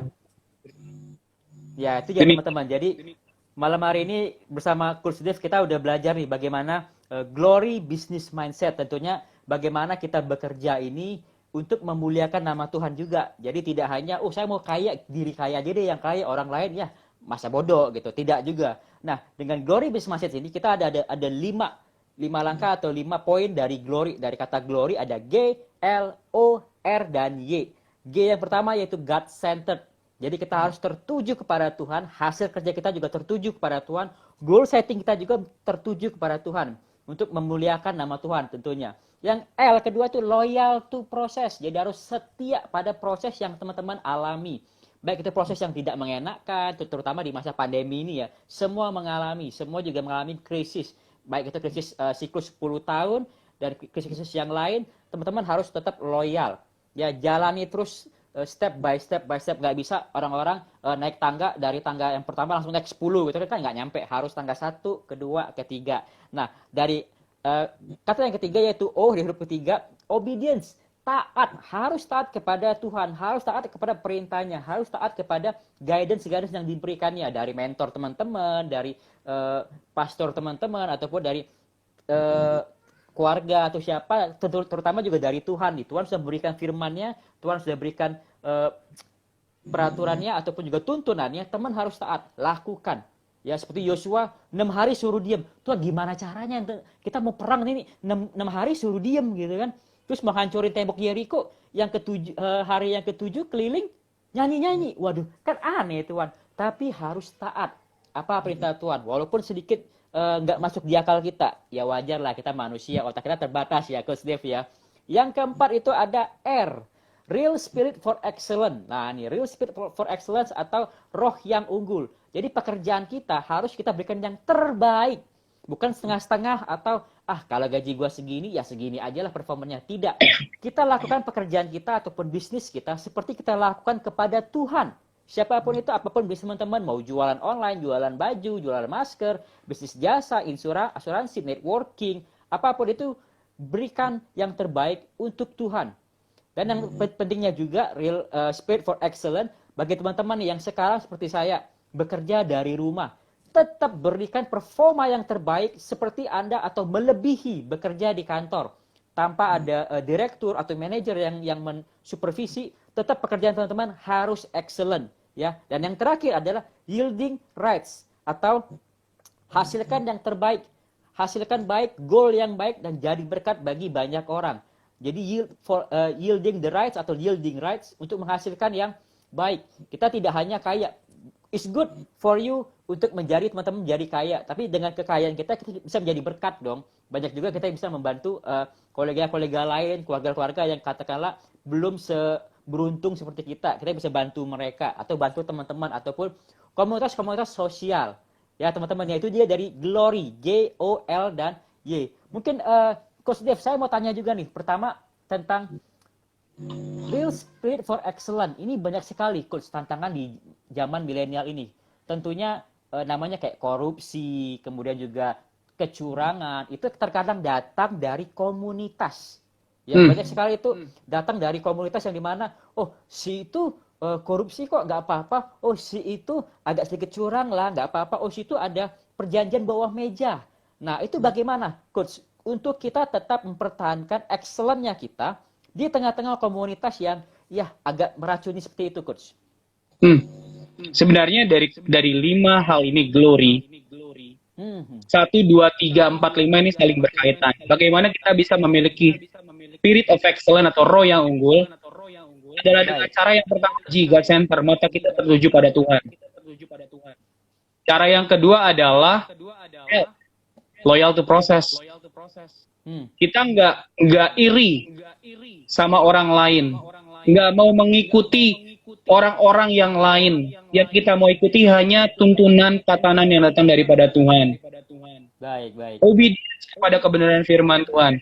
Ya, itu ya teman-teman. Jadi malam hari ini bersama Coach Dave kita udah belajar nih bagaimana glory business mindset. Tentunya bagaimana kita bekerja ini untuk memuliakan nama Tuhan juga. Jadi tidak hanya saya mau kaya, diri kaya aja deh yang kaya, orang lain ya masa bodoh gitu. Tidak juga. Nah, dengan glory business mindset ini kita ada 5 langkah atau 5 poin dari glory. Dari kata glory ada G, L, O, R dan Y. G yang pertama yaitu God centered. Jadi kita harus tertuju kepada Tuhan, hasil kerja kita juga tertuju kepada Tuhan, goal setting kita juga tertuju kepada Tuhan untuk memuliakan nama Tuhan tentunya. Yang L kedua itu loyal to proses. Jadi harus setia pada proses yang teman-teman alami. Baik itu proses yang tidak mengenakan, terutama di masa pandemi ini ya. Semua juga mengalami krisis. Baik itu krisis siklus 10 tahun dan krisis yang lain, teman-teman harus tetap loyal. Ya, jalani terus step by step, nggak bisa orang-orang naik tangga dari tangga yang pertama langsung naik 10 gitu kan nggak nyampe, harus tangga 1, kedua, ketiga. Nah, dari kata yang ketiga yaitu di huruf ketiga, obedience, taat, harus taat kepada Tuhan, harus taat kepada perintahnya, harus taat kepada guidance yang diberikannya dari mentor teman-teman, dari pastor teman-teman ataupun dari keluarga atau siapa, terutama juga dari Tuhan. Tuhan sudah berikan firman-Nya, Tuhan sudah berikan peraturannya ataupun juga tuntunannya, teman harus taat, lakukan. Ya, seperti Yosua 6 hari suruh diam. Tuhan gimana caranya? Kita mau perang ini 6 hari suruh diam gitu kan. Terus menghancurin tembok Yeriko hari yang ketujuh keliling nyanyi-nyanyi. Waduh, kan aneh Tuhan. Tapi harus taat apa perintah Tuhan. Walaupun sedikit nggak masuk di akal kita, ya wajar lah, kita manusia, otak kita terbatas ya, Coach Dave ya. Yang keempat itu ada R, real spirit for excellence. Nah ini real spirit for excellence atau roh yang unggul. Jadi pekerjaan kita harus kita berikan yang terbaik, bukan setengah-setengah atau kalau gaji gua segini ya segini aja lah performanya. Tidak, kita lakukan pekerjaan kita ataupun bisnis kita seperti kita lakukan kepada Tuhan. Siapapun itu, apapun bisnis teman-teman, mau jualan online, jualan baju, jualan masker, bisnis jasa, asuransi, networking, apapun itu, berikan yang terbaik untuk Tuhan. Dan yang pentingnya juga, real spirit for excellence, bagi teman-teman yang sekarang seperti saya, bekerja dari rumah, tetap berikan performa yang terbaik seperti Anda atau melebihi bekerja di kantor. Tanpa ada direktur atau manajer yang mensupervisi, tetap pekerjaan teman-teman harus excellent. Ya, dan yang terakhir adalah yielding rights atau hasilkan yang terbaik, hasilkan baik, goal yang baik dan jadi berkat bagi banyak orang. Jadi yielding the rights atau yielding rights untuk menghasilkan yang baik. Kita tidak hanya kaya, it's good for you untuk menjadi teman-teman menjadi kaya, tapi dengan kekayaan kita bisa menjadi berkat dong. Banyak juga kita bisa membantu kolega-kolega lain, keluarga-keluarga yang katakanlah belum beruntung seperti kita bisa bantu mereka atau bantu teman-teman ataupun komunitas-komunitas sosial. Ya, teman-teman, itu dia dari Glory, G-O-L dan Y. Mungkin Coach Dev, saya mau tanya juga nih, pertama tentang Real Spirit for Excellence. Ini banyak sekali Coach tantangan di zaman milenial ini. Tentunya namanya kayak korupsi, kemudian juga kecurangan, itu terkadang datang dari komunitas. Ya, banyak sekali itu datang dari komunitas yang dimana, oh si itu korupsi kok nggak apa-apa, oh si itu agak sedikit curang lah nggak apa-apa, oh si itu ada perjanjian bawah meja. Nah itu bagaimana Coach untuk kita tetap mempertahankan excellence-nya kita di tengah-tengah komunitas yang ya agak meracuni seperti itu Coach? Sebenarnya dari 5 hal ini Glory, 1, 2, 3, 4, 5 ini saling berkaitan. Bagaimana kita bisa memiliki spirit of excellence atau roh yang unggul adalah dengan cara yang pertama God center, mata kita tertuju pada Tuhan. Cara yang kedua adalah loyal to process. Kita nggak iri sama orang lain, nggak mau mengikuti orang-orang yang lain. Yang kita mau ikuti hanya tuntunan tatanan yang datang daripada Tuhan. Baik. Obedience kepada kebenaran firman Tuhan.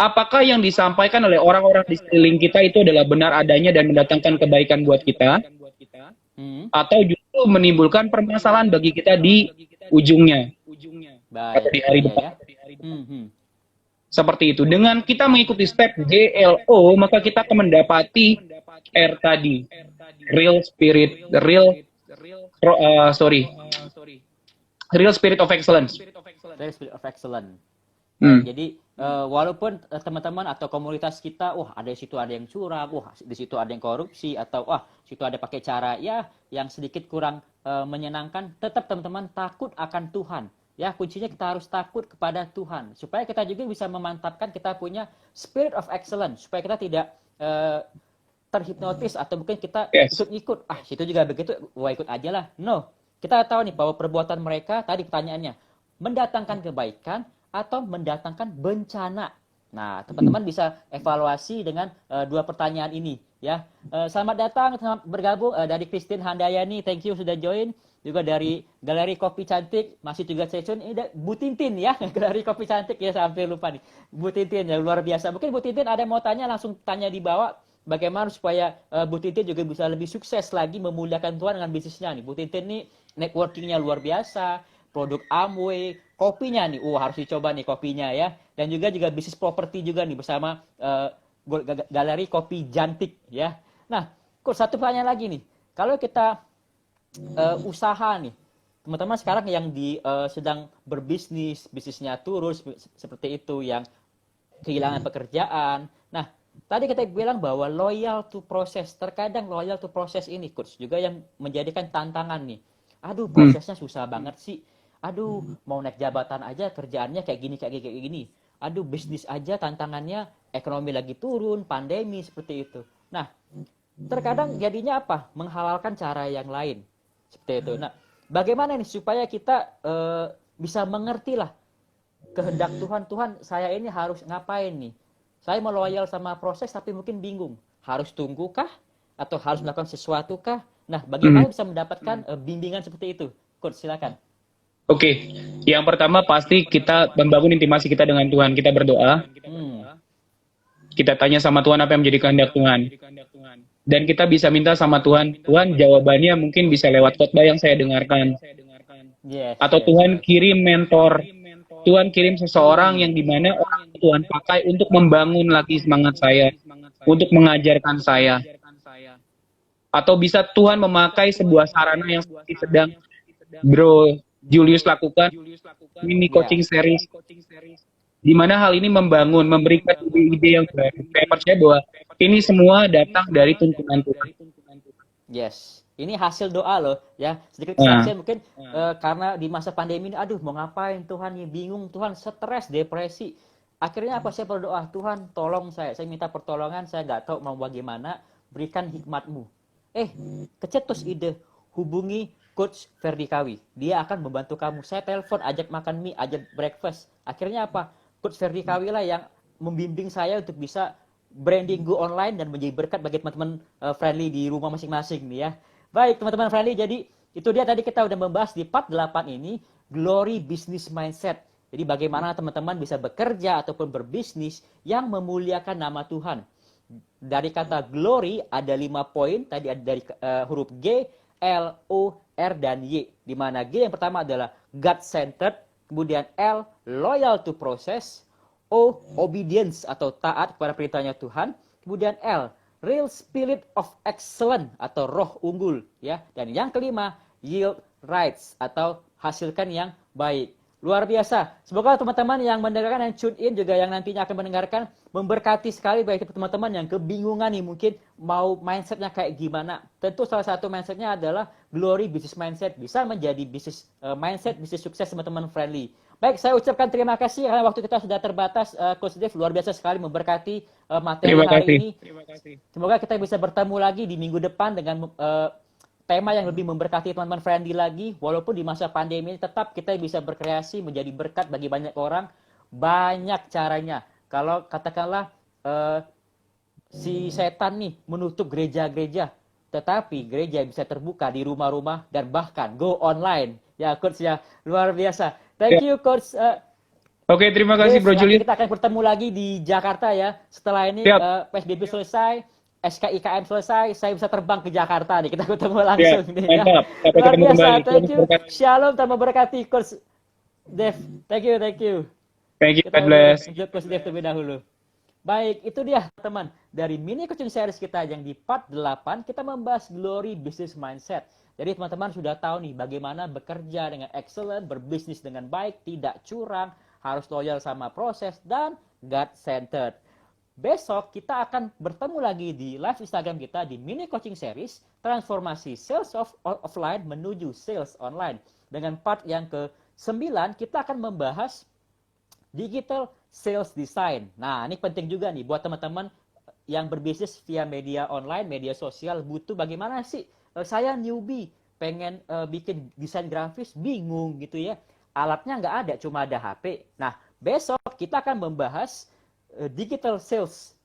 Apakah yang disampaikan oleh orang-orang di sekeliling kita itu adalah benar adanya dan mendatangkan kebaikan buat kita? Atau justru menimbulkan permasalahan bagi kita di ujungnya? Atau di hari depan? Seperti itu. Dengan kita mengikuti step GLO, maka kita akan mendapati R tadi. Real spirit of excellence. Real spirit of excellence. Jadi walaupun teman-teman atau komunitas kita, ada di situ ada yang curang, di situ ada yang korupsi, atau situ ada pakai cara ya yang sedikit kurang menyenangkan, tetap teman-teman takut akan Tuhan. Ya, kuncinya kita harus takut kepada Tuhan supaya kita juga bisa memantapkan kita punya spirit of excellence, supaya kita tidak terhipnotis atau mungkin kita ikut-ikut, situ juga begitu, ikut aja lah. No, kita tahu nih bahwa perbuatan mereka tadi pertanyaannya mendatangkan kebaikan atau mendatangkan bencana. Nah, teman-teman bisa evaluasi dengan 2 pertanyaan ini ya. Selamat datang, selamat bergabung dari Christine Handayani, thank you sudah join. Juga dari Galeri Kopi Cantik, masih juga stay tune. Ini Bu Tintin ya, Galeri Kopi Cantik ya, sampai lupa nih. Bu Tintin yang luar biasa. Mungkin Bu Tintin ada mau tanya, langsung tanya di bawah. Bagaimana supaya Bu Tintin juga bisa lebih sukses lagi memuliakan Tuhan dengan bisnisnya nih. Bu Tintin nih networkingnya luar biasa. Produk Amway, kopinya nih, harus dicoba nih kopinya ya. Dan juga bisnis properti juga nih bersama Galeri Kopi Cantik ya. Nah, kok satu pertanyaan lagi nih. Kalau kita usaha nih, teman-teman sekarang yang sedang berbisnis, bisnisnya turun seperti itu, yang kehilangan pekerjaan. Nah, tadi kita bilang bahwa loyal to process, terkadang loyal to process ini Coach juga yang menjadikan tantangan nih. Prosesnya susah banget sih. Mau naik jabatan aja kerjaannya kayak gini. Bisnis aja tantangannya, ekonomi lagi turun, pandemi seperti itu. Nah, terkadang jadinya apa? Menghalalkan cara yang lain. Seperti itu. Nah, bagaimana nih supaya kita bisa mengerti lah kehendak Tuhan. Tuhan, saya ini harus ngapain nih? Saya mau loyal sama proses tapi mungkin bingung. Harus tunggu kah? Atau harus melakukan sesuatu kah? Nah, bagaimana bisa mendapatkan bimbingan seperti itu? Coach, silakan. Oke. Yang pertama pasti kita membangun intimasi kita dengan Tuhan. Kita berdoa. Kita tanya sama Tuhan apa yang menjadi kehendak Tuhan. Dan kita bisa minta sama Tuhan, Tuhan jawabannya mungkin bisa lewat khotbah yang saya dengarkan. Atau Tuhan kirim mentor, Tuhan kirim seseorang yang dimana orang Tuhan pakai untuk membangun lagi semangat saya, untuk mengajarkan saya. Atau bisa Tuhan memakai sebuah sarana yang sedang Bro Julius lakukan, mini coaching series, di mana hal ini membangun, memberikan ide-ide yang baru. Saya percaya bahwa ini semua datang dari tuntunan Tuhan. Yes, ini hasil doa loh ya. Sedikit kesaksian mungkin karena di masa pandemi ini, mau ngapain Tuhan, ya bingung Tuhan, stres, depresi. Akhirnya apa, saya berdoa, Tuhan tolong saya minta pertolongan, saya nggak tahu mau bagaimana, berikan hikmat-Mu. Kecetus ide, hubungi Coach Ferdi Kawi, dia akan membantu kamu. Saya telepon, ajak makan mie, ajak breakfast. Akhirnya apa? Coach Ferdi Kawi lah yang membimbing saya untuk bisa branding go online dan menjadi berkat bagi teman-teman friendly di rumah masing-masing nih ya. Baik teman-teman friendly, jadi itu dia tadi kita udah membahas di part 8 ini, Glory Business Mindset. Jadi bagaimana teman-teman bisa bekerja ataupun berbisnis yang memuliakan nama Tuhan. Dari kata glory ada 5 poin, tadi ada dari huruf G, L, O, R, dan Y. Di mana G yang pertama adalah God-centered, kemudian L, loyal to process, O, obedience atau taat kepada perintahnya Tuhan, kemudian L, real spirit of excellence atau roh unggul, ya. Dan yang kelima, yield rights atau hasilkan yang baik. Luar biasa. Semoga teman-teman yang mendengarkan, yang tune in, juga yang nantinya akan mendengarkan, memberkati sekali bagi teman-teman yang kebingungan nih, mungkin mau mindsetnya kayak gimana. Tentu salah satu mindsetnya adalah Glory Business Mindset. Bisa menjadi bisnis mindset, bisnis sukses teman-teman friendly. Baik, saya ucapkan terima kasih karena waktu kita sudah terbatas. Coach Dave luar biasa sekali memberkati materi hari ini. Terima kasih. Semoga kita bisa bertemu lagi di minggu depan dengan tema yang lebih memberkati teman-teman friendly lagi. Walaupun di masa pandemi ini tetap kita bisa berkreasi menjadi berkat bagi banyak orang. Banyak caranya. Kalau katakanlah si setan nih menutup gereja-gereja, tetapi gereja bisa terbuka di rumah-rumah dan bahkan go online. Ya Coach ya, luar biasa. Thank you Coach. Oke, terima kasih Bro Julius. Kita akan bertemu lagi di Jakarta ya. Setelah ini PSBB selesai, SKIKM selesai, saya bisa terbang ke Jakarta nih. Kita ketemu langsung nih. Mantap. Ya. Luar biasa. Thank you. Shalom, Tuhan memberkati Coach Dev. Thank you. Thank you, Kita God bless. Coach Dev terlebih dahulu. Baik, itu dia teman dari mini coaching series kita yang di part 8 kita membahas Glory Business Mindset. Jadi teman-teman sudah tahu nih bagaimana bekerja dengan excellent, berbisnis dengan baik, tidak curang, harus loyal sama proses dan God-centered. Besok kita akan bertemu lagi di live Instagram kita di mini coaching series transformasi sales offline menuju sales online. Dengan part yang ke-9 kita akan membahas digital sales design. Nah, ini penting juga nih buat teman-teman yang berbisnis via media online, media sosial, butuh bagaimana sih? Saya newbie, pengen bikin desain grafis, bingung gitu ya. Alatnya nggak ada, cuma ada HP. Nah, besok kita akan membahas digital sales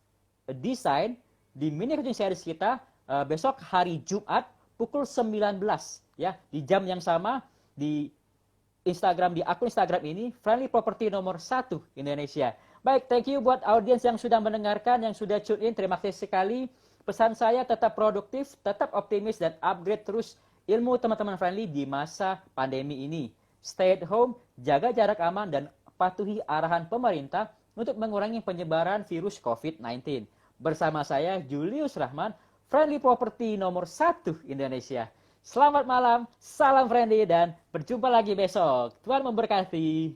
design di mini coaching series kita besok hari Jumat pukul 19 ya, di jam yang sama di Instagram, di akun Instagram ini, Friendly Property nomor 1 Indonesia. Baik, thank you buat audiens yang sudah mendengarkan, yang sudah tune in. Terima kasih sekali. Pesan saya tetap produktif, tetap optimis, dan upgrade terus ilmu teman-teman friendly di masa pandemi ini. Stay at home, jaga jarak aman, dan patuhi arahan pemerintah untuk mengurangi penyebaran virus COVID-19. Bersama saya, Julius Rahman, Friendly Property nomor 1 Indonesia. Selamat malam, salam friendly, dan berjumpa lagi besok. Tuhan memberkati.